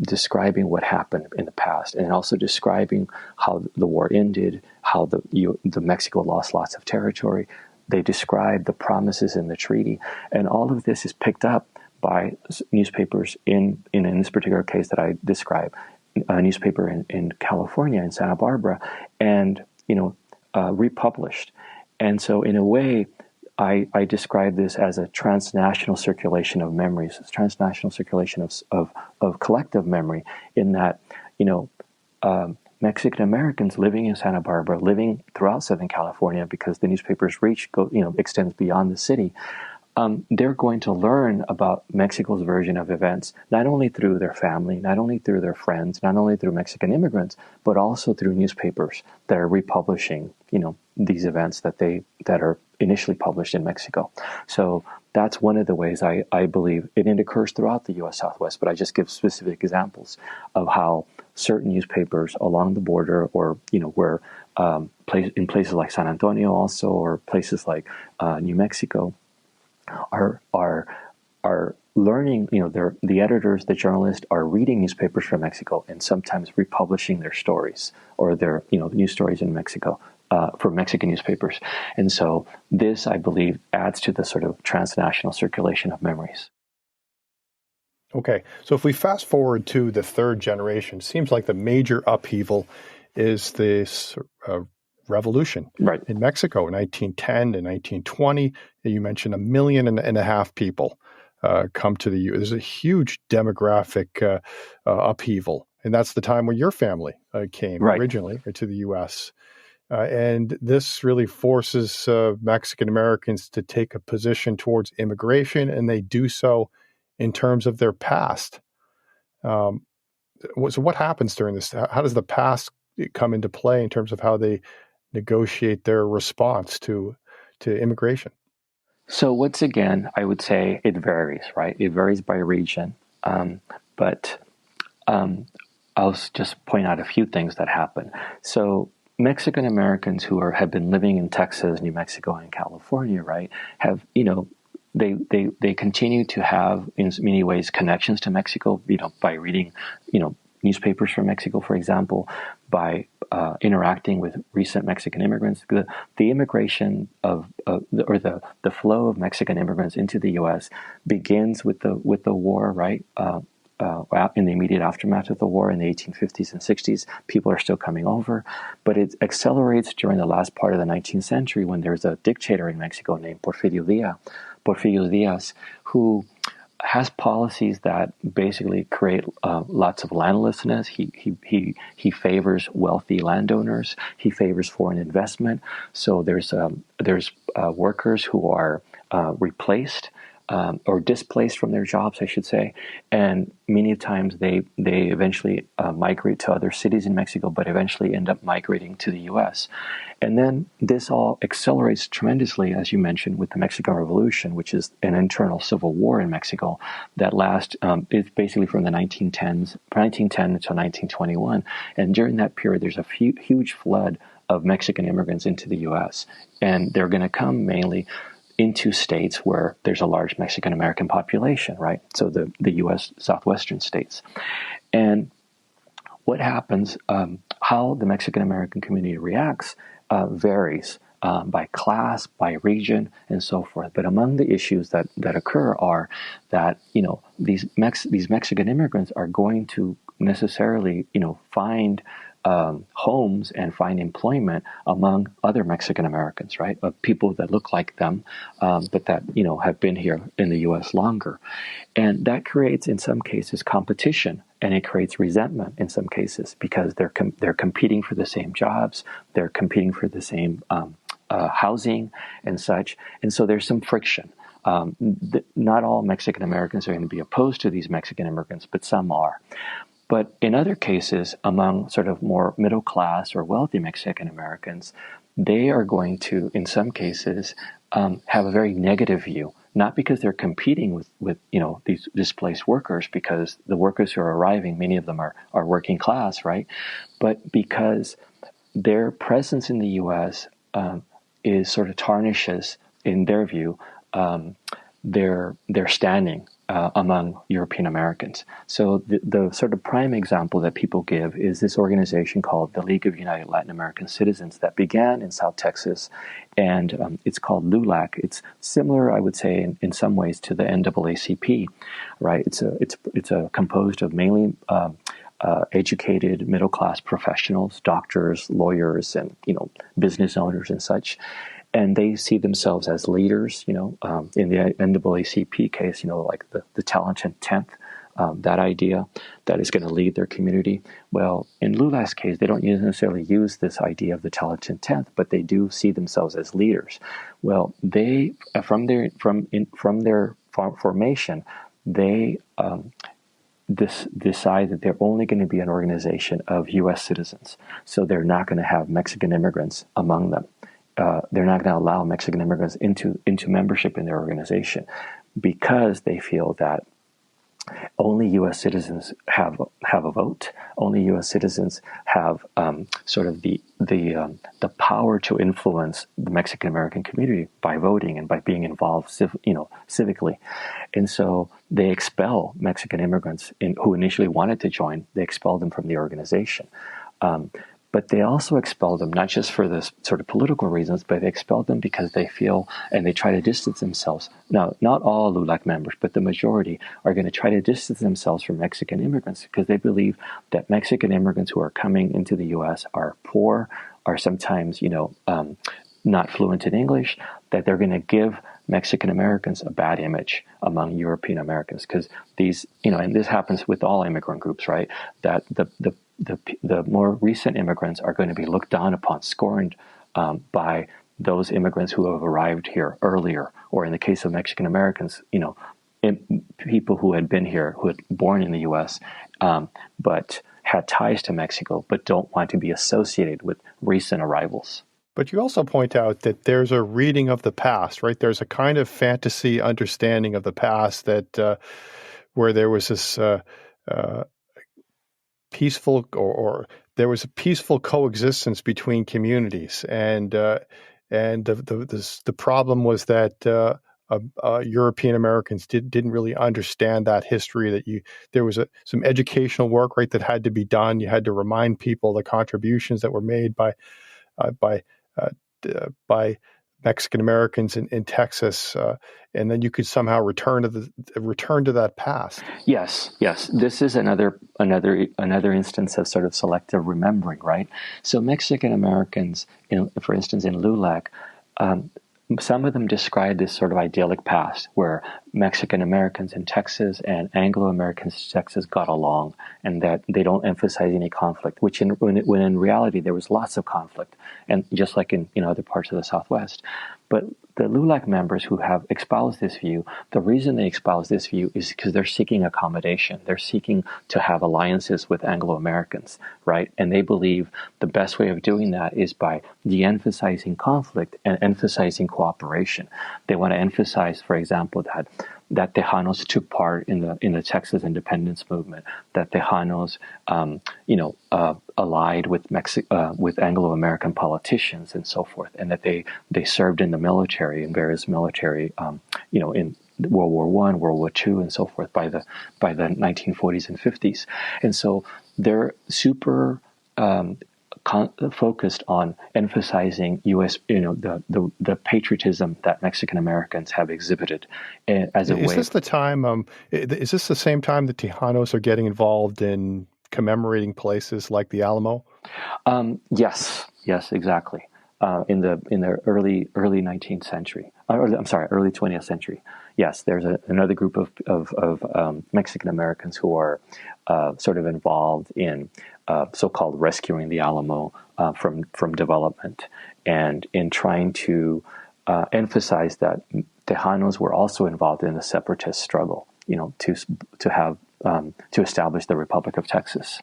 describing what happened in the past, and also describing how the war ended, how the Mexico lost lots of territory. They describe the promises in the treaty, and all of this is picked up by newspapers in this particular case that I describe, a newspaper in California, in Santa Barbara, and republished. And so in a way, I describe this as a transnational circulation of memories, it's transnational circulation of collective memory, in that Mexican Americans living in Santa Barbara, living throughout Southern California, because the newspaper's reach extends beyond the city. They're going to learn about Mexico's version of events, not only through their family, not only through their friends, not only through Mexican immigrants, but also through newspapers that are republishing, these events that are initially published in Mexico. So that's one of the ways I believe it occurs throughout the U.S. Southwest, but I just give specific examples of how certain newspapers along the border, or, where in places like San Antonio also, or places like New Mexico, are learning, the editors, the journalists are reading newspapers from Mexico and sometimes republishing their stories, or their, news stories in Mexico, for Mexican newspapers. And so this, I believe, adds to the sort of transnational circulation of memories. Okay, so if we fast forward to the third generation, it seems like the major upheaval is this revolution in Mexico in 1910 to 1920. You mentioned 1.5 million people come to the U.S. There's a huge demographic upheaval, and that's the time when your family came originally to the U.S. And this really forces Mexican Americans to take a position towards immigration, and they do so in terms of their past. So what happens during this? How does the past come into play in terms of how they negotiate their response to immigration? So once again, I would say it varies, right? It varies by region. But I'll just point out a few things that happen. So Mexican Americans who have been living in Texas, New Mexico, and California, right, have, they continue to have, in many ways, connections to Mexico, by reading, newspapers from Mexico, for example, by interacting with recent Mexican immigrants. The immigration the flow of Mexican immigrants into the U.S. begins with the war, right? In the immediate aftermath of the war in the 1850s and 60s, people are still coming over, but it accelerates during the last part of the 19th century when there's a dictator in Mexico named Porfirio Diaz, who has policies that basically create lots of landlessness. He favors wealthy landowners. He favors foreign investment. So there's workers who are replaced or displaced from their jobs, I should say. And many times they eventually migrate to other cities in Mexico, but eventually end up migrating to the U.S. And then this all accelerates tremendously, as you mentioned, with the Mexican Revolution, which is an internal civil war in Mexico that lasts, it's basically from the 1910s, 1910 until 1921. And during that period, there's a huge flood of Mexican immigrants into the U.S. And they're going to come mainly into states where there's a large Mexican American population, right? So the U.S. southwestern states. And what happens, how the Mexican American community reacts varies by class, by region, and so forth. But among the issues that occur are that, these Mexican immigrants are going to necessarily, find homes and find employment among other Mexican Americans, right? Of people that look like them, but that, have been here in the U.S. longer. And that creates, in some cases, competition, and it creates resentment in some cases because they're competing for the same jobs, they're competing for the same housing and such. And so there's some friction. Not all Mexican Americans are going to be opposed to these Mexican immigrants, but some are. But in other cases, among sort of more middle class or wealthy Mexican Americans, they are going to, in some cases, have a very negative view. Not because they're competing with these displaced workers, because the workers who are arriving, many of them are working class, right? But because their presence in the U.S. Is sort of tarnishes, in their view, their standing among European Americans. So the sort of prime example that people give is this organization called the League of United Latin American Citizens that began in South Texas, and it's called LULAC. It's similar, I would say, in some ways to the NAACP, right? It's composed of mainly educated middle-class professionals, doctors, lawyers, and business owners and such. And they see themselves as leaders, in the NAACP case, like the talented 10th, that idea that is going to lead their community. Well, in LULAC's case, they don't necessarily use this idea of the talented 10th, but they do see themselves as leaders. Well, they, from their formation, they decide that they're only going to be an organization of U.S. citizens. So they're not going to have Mexican immigrants among them. They're not going to allow Mexican immigrants into membership in their organization because they feel that only U.S. citizens have a vote. Only U.S. citizens have sort of the power to influence the Mexican American community by voting and by being involved, civically. And so they expel Mexican immigrants who initially wanted to join. They expel them from the organization. But they also expel them not just for this sort of political reasons, but they expel them because they feel, and they try to distance themselves. Now, not all LULAC members, but the majority are going to try to distance themselves from Mexican immigrants because they believe that Mexican immigrants who are coming into the U.S. are poor, are sometimes, not fluent in English, that they're going to give Mexican Americans a bad image among European Americans because these, and this happens with all immigrant groups, right? That the more recent immigrants are going to be looked down upon, scorned by those immigrants who have arrived here earlier, or in the case of Mexican Americans, people who had been here, who had born in the U.S., but had ties to Mexico, but don't want to be associated with recent arrivals. But you also point out that there's a reading of the past, right? There's a kind of fantasy understanding of the past that where there was this peaceful, or there was a peaceful coexistence between communities, and the problem was that European Americans didn't really understand that history. That there was some educational work, right, that had to be done. You had to remind people the contributions that were made by Mexican Americans in Texas, and then you could somehow return to that past. Yes. This is another instance of sort of selective remembering, right? So Mexican Americans, for instance, in LULAC, some of them describe this sort of idyllic past where Mexican Americans in Texas and Anglo-Americans in Texas got along, and that they don't emphasize any conflict, when in reality there was lots of conflict, and just like in other parts of the Southwest. But the LULAC members who have espoused this view, the reason they espouse this view is because they're seeking accommodation. They're seeking to have alliances with Anglo-Americans, right? And they believe the best way of doing that is by de-emphasizing conflict and emphasizing cooperation. They want to emphasize, for example, that Tejanos took part in the Texas independence movement, that Tejanos, allied with Anglo-American politicians and so forth, and that they served in the military, in various military, in World War I, World War II, and so forth by the 1940s and 50s, and so they're super focused on emphasizing U.S. the patriotism that Mexican Americans have exhibited as a way. Is this the time? Is this the same time that Tejanos are getting involved in commemorating places like the Alamo? Yes, exactly. In the early 19th century, early 20th century. Yes, there's another group of Mexican Americans who are sort of involved in so-called rescuing the Alamo from development, and in trying to emphasize that Tejanos were also involved in the separatist struggle, to establish the Republic of Texas.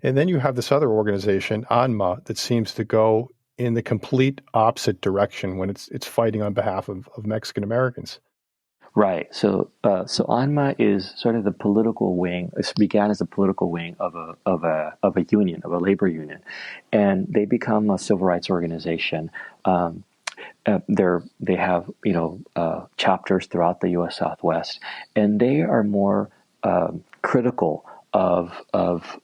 And then you have this other organization, ANMA, that seems to go in the complete opposite direction when it's fighting on behalf of Mexican Americans. Right. So ANMA is sort of the political wing. It began as a political wing of a union, of a labor union, and they become a civil rights organization. They have chapters throughout the U.S. Southwest, and they are more critical of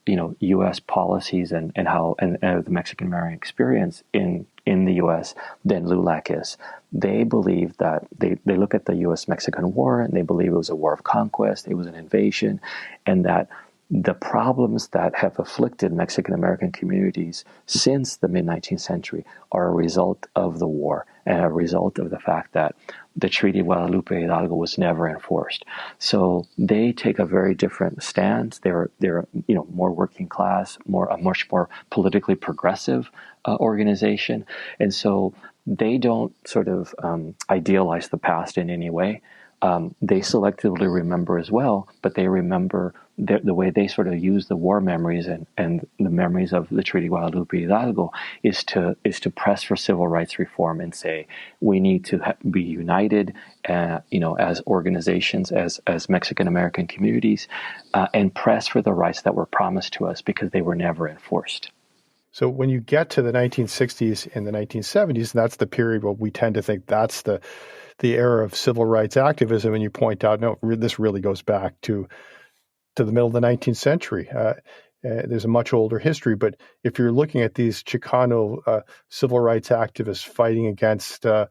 U.S. policies and how the Mexican American experience in the U.S. than LULAC is. They believe that they look at the U.S.-Mexican War and they believe it was a war of conquest, it was an invasion, and that the problems that have afflicted Mexican American communities since the mid-19th century are a result of the war and a result of the fact that the Treaty of Guadalupe Hidalgo was never enforced. So they take a very different stance. They're more working class, a much more politically progressive organization, and so they don't sort of idealize the past in any way. They selectively remember as well, but they remember the way they sort of use the war memories and the memories of the Treaty of Guadalupe Hidalgo is to press for civil rights reform and say we need to be united, as organizations, as Mexican American communities, and press for the rights that were promised to us because they were never enforced. So when you get to the 1960s and the 1970s, that's the period where we tend to think that's the era of civil rights activism, and you point out, no, this really goes back to the middle of the 19th century. There's a much older history, but if you're looking at these Chicano civil rights activists fighting against the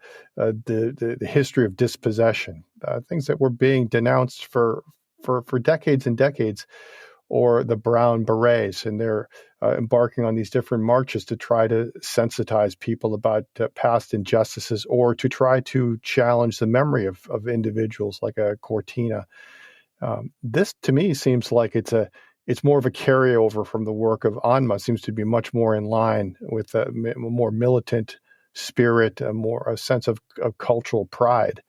history of dispossession, things that were being denounced for decades and decades, or the Brown Berets, and they're embarking on these different marches to try to sensitize people about past injustices or to try to challenge the memory of individuals like a Cortina. This, to me, seems like it's more of a carryover from the work of ANMA. It seems to be much more in line with a more militant spirit, a sense of cultural pride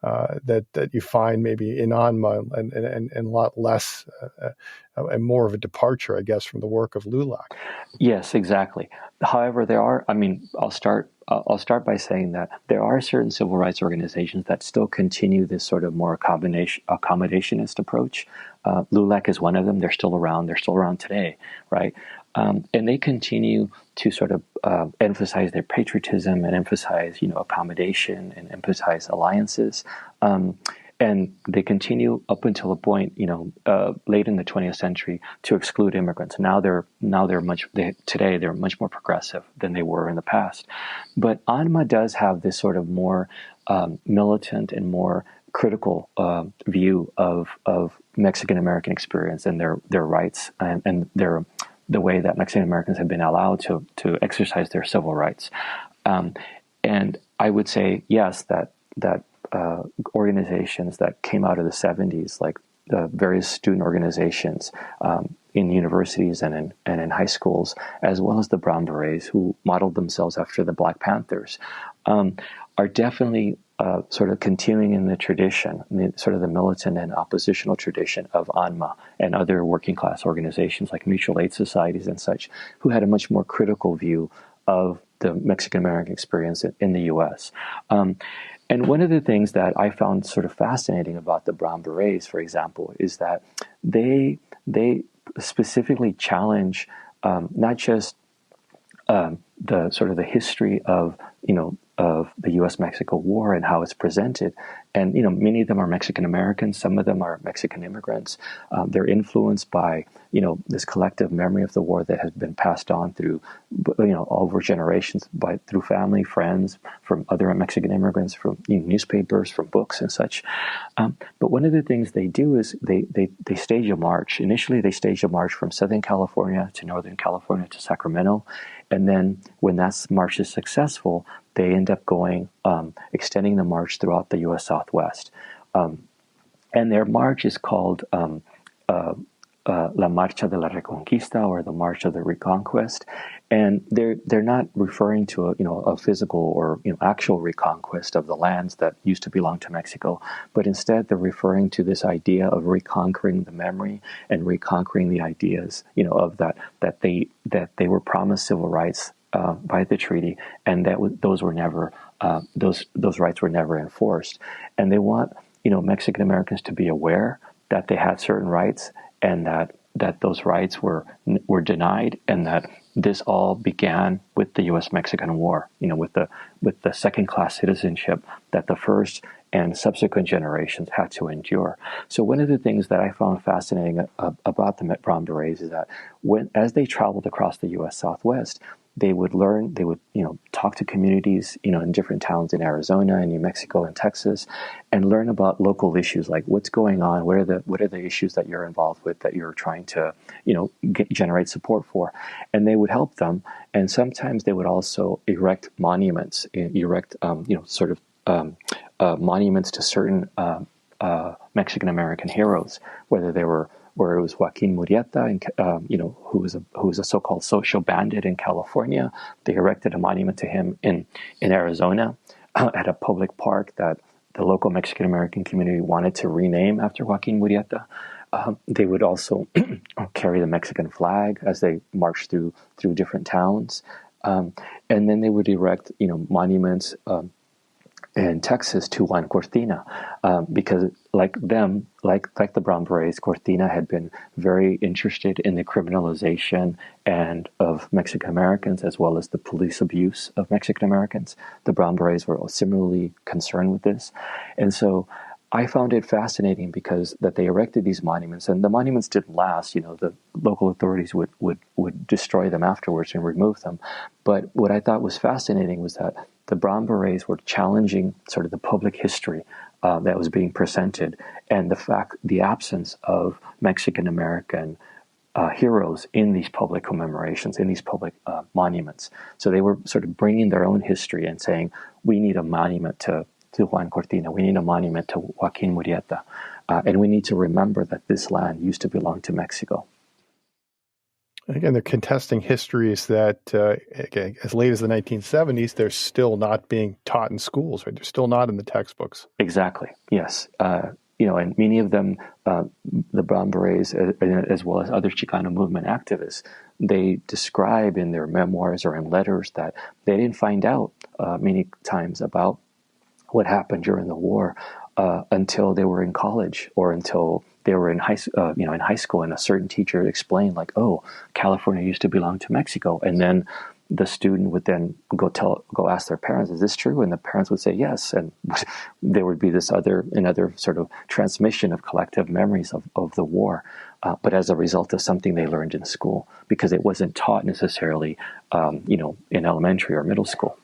that you find maybe in ANMA and a lot less and more of a departure, I guess, from the work of LULAC. Yes, exactly. However, I'll start by saying that there are certain civil rights organizations that still continue this sort of more accommodationist approach. LULAC is one of them. They're still around. They're still around today, right? And they continue to sort of emphasize their patriotism and emphasize, accommodation and emphasize alliances. And they continue up until a point, late in the 20th century, to exclude immigrants. Today they're much more progressive than they were in the past. But ANMA does have this sort of more militant and more critical view of Mexican American experience and their rights and the way that Mexican Americans have been allowed to exercise their civil rights. And I would say, yes, that organizations that came out of the 70s, like the various student organizations in universities and in high schools, as well as the Brown Berets, who modeled themselves after the Black Panthers, are definitely sort of continuing in the tradition, sort of the militant and oppositional tradition of ANMA and other working class organizations like mutual aid societies and such, who had a much more critical view of the Mexican American experience in the U.S. And one of the things that I found sort of fascinating about the Brown Berets, for example, is that they specifically challenge not just the sort of the history of of the U.S.-Mexico War and how it's presented, and many of them are Mexican Americans, some of them are Mexican immigrants. They're influenced by this collective memory of the war that has been passed on through over generations through family, friends, from other Mexican immigrants, from newspapers, from books and such. But one of the things they do is they stage a march. Initially, they stage a march from Southern California to Northern California to Sacramento. And then when that march is successful, they end up going, extending the march throughout the U.S. Southwest. And their march is called La Marcha de la Reconquista, or the March of the Reconquest. And they're not referring to a physical or actual reconquest of the lands that used to belong to Mexico, but instead they're referring to this idea of reconquering the memory and reconquering the ideas of that they were promised civil rights by the treaty, and that those were never those rights were never enforced. And they want Mexican Americans to be aware that they had certain rights, and that those rights were denied, and that this all began with the U.S.-Mexican War, with the second-class citizenship that the first and subsequent generations had to endure. So one of the things that I found fascinating about the Brown Berets is that as they traveled across the U.S. Southwest, they would talk to communities, in different towns in Arizona and New Mexico and Texas, and learn about local issues, like what's going on, what are the issues that you're involved with, that you're trying to, generate support for, and they would help them. And sometimes they would also erect monuments, monuments to certain Mexican American heroes, where it was Joaquin Murrieta, who was a so-called social bandit in California. They erected a monument to him in Arizona at a public park that the local Mexican American community wanted to rename after Joaquin Murrieta. They would also carry the Mexican flag as they marched through different towns, and then they would erect monuments in Texas to Juan Cortina, because like the Brown Berets, Cortina had been very interested in the criminalization and of Mexican Americans, as well as the police abuse of Mexican Americans. The Brown Berets were similarly concerned with this, and so I found it fascinating because that they erected these monuments, and the monuments didn't last. The local authorities would destroy them afterwards and remove them. But what I thought was fascinating was that the Brown Berets were challenging sort of the public history that was being presented, and the absence of Mexican American heroes in these public commemorations, in these public monuments. So they were sort of bringing their own history and saying, we need a monument to Juan Cortina, we need a monument to Joaquin Murrieta, and we need to remember that this land used to belong to Mexico. Again, they're contesting histories that, as late as the 1970s, they're still not being taught in schools, right? They're still not in the textbooks. Exactly, yes. And many of them, the Brown Berets, as well as other Chicano movement activists, they describe in their memoirs or in letters that they didn't find out many times about what happened during the war until they were in college, or until they were in high school, and a certain teacher explained, like, "Oh, California used to belong to Mexico," and then the student would then go ask their parents, "Is this true?" And the parents would say yes, and there would be another sort of transmission of collective memories of the war, but as a result of something they learned in school, because it wasn't taught necessarily, in elementary or middle school.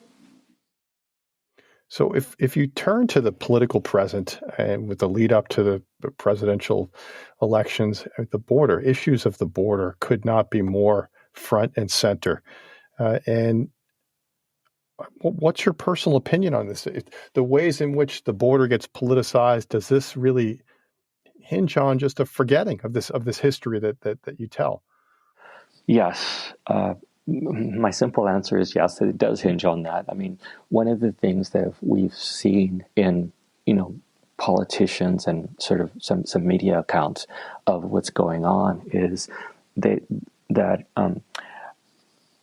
So if you turn to the political present, and with the lead up to the presidential elections at the border, issues of the border could not be more front and center. And what's your personal opinion on this? The ways in which the border gets politicized, does this really hinge on just a forgetting of this history that you tell? Yes. my simple answer is yes, it does hinge on that. I mean, one of the things that we've seen in, politicians and sort of some media accounts of what's going on is that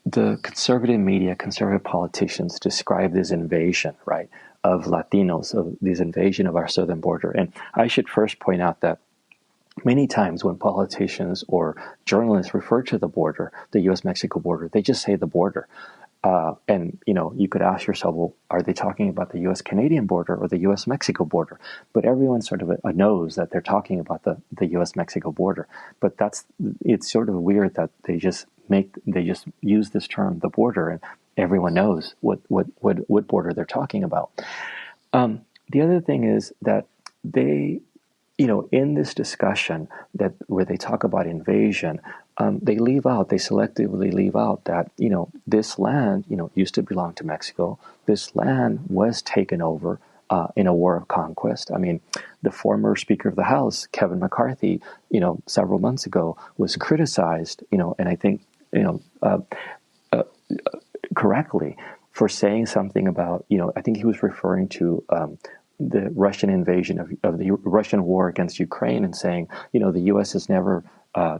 the conservative media, conservative politicians describe this invasion, right, of Latinos, of this invasion of our southern border. And I should first point out that many times when politicians or journalists refer to the border, the U.S.-Mexico border, they just say the border. And you could ask yourself, well, are they talking about the U.S.-Canadian border or the U.S.-Mexico border? But everyone sort of knows that they're talking about the U.S.-Mexico border. But it's sort of weird that they just use this term, the border, and everyone knows what border they're talking about. The other thing is that they, in this discussion where they talk about invasion, they selectively leave out that, this land, used to belong to Mexico. This land was taken over in a war of conquest. I mean, the former Speaker of the House, Kevin McCarthy, several months ago was criticized, and I think, correctly, for saying something about, I think he was referring to the Russian invasion of the Russian war against Ukraine and saying, the U.S. has never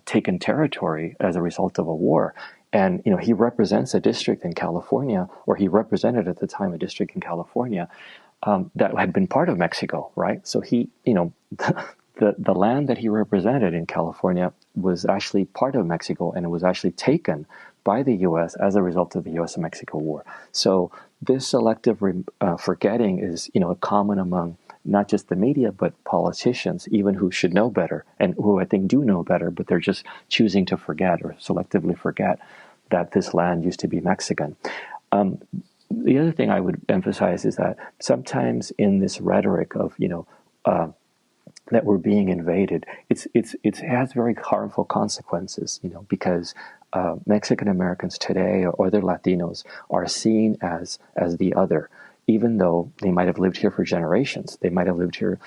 taken territory as a result of a war. And, he represents a district in California, or he represented at the time a district in California that had been part of Mexico, right? So he, the land that he represented in California was actually part of Mexico, and it was actually taken by the U.S. as a result of the U.S. and Mexico War. So this selective forgetting is, common among not just the media, but politicians, even who should know better, and who I think do know better, but they're just choosing to forget or selectively forget that this land used to be Mexican. The other thing I would emphasize is that sometimes in this rhetoric of, that we're being invaded, it has very harmful consequences, because Mexican Americans today or other Latinos are seen as the other, even though they might have lived here for generations. They might have lived here,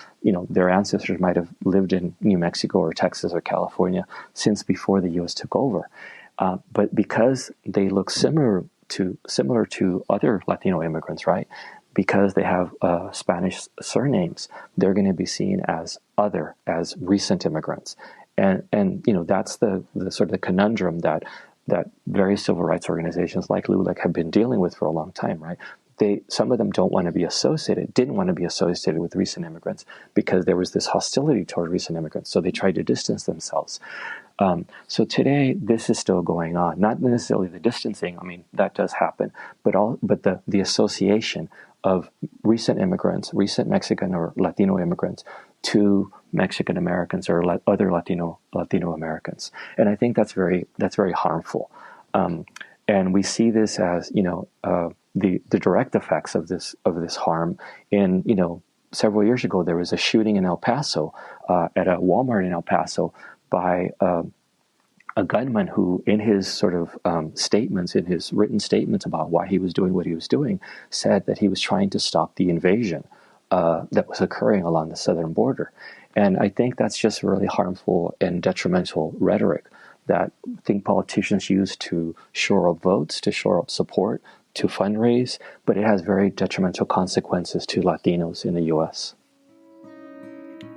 their ancestors might have lived in New Mexico or Texas or California since before the U.S. took over. But because they look similar to other Latino immigrants, right? Because they have Spanish surnames, they're going to be seen as other, as recent immigrants. And that's the sort of the conundrum that various civil rights organizations like LULAC have been dealing with for a long time, right? Some of them didn't want to be associated with recent immigrants because there was this hostility toward recent immigrants. So they tried to distance themselves. So today, this is still going on. Not necessarily the distancing. I mean, that does happen, but the association of recent immigrants, recent Mexican or Latino immigrants, to Mexican Americans or other Latino Americans, and I think that's very harmful. And we see this as the direct effects of this harm. In several years ago, there was a shooting in El Paso at a Walmart in El Paso by a gunman who, in his sort of statements, in his written statements about why he was doing what he was doing, said that he was trying to stop the invasion that was occurring along the southern border. And I think that's just really harmful and detrimental rhetoric that I think politicians use to shore up votes, to shore up support, to fundraise, but it has very detrimental consequences to Latinos in the U.S.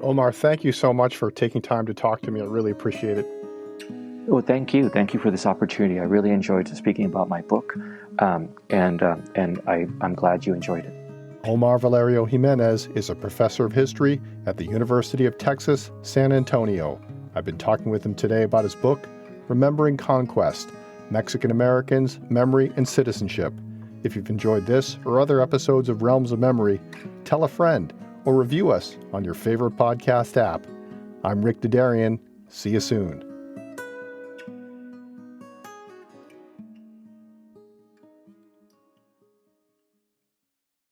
Omar, thank you so much for taking time to talk to me. I really appreciate it. Well, thank you. Thank you for this opportunity. I really enjoyed speaking about my book, and I'm glad you enjoyed it. Omar Valerio Jimenez is a professor of history at the University of Texas, San Antonio. I've been talking with him today about his book, Remembering Conquest, Mexican Americans, Memory, and Citizenship. If you've enjoyed this or other episodes of Realms of Memory, tell a friend or review us on your favorite podcast app. I'm Rick Dadarian. See you soon.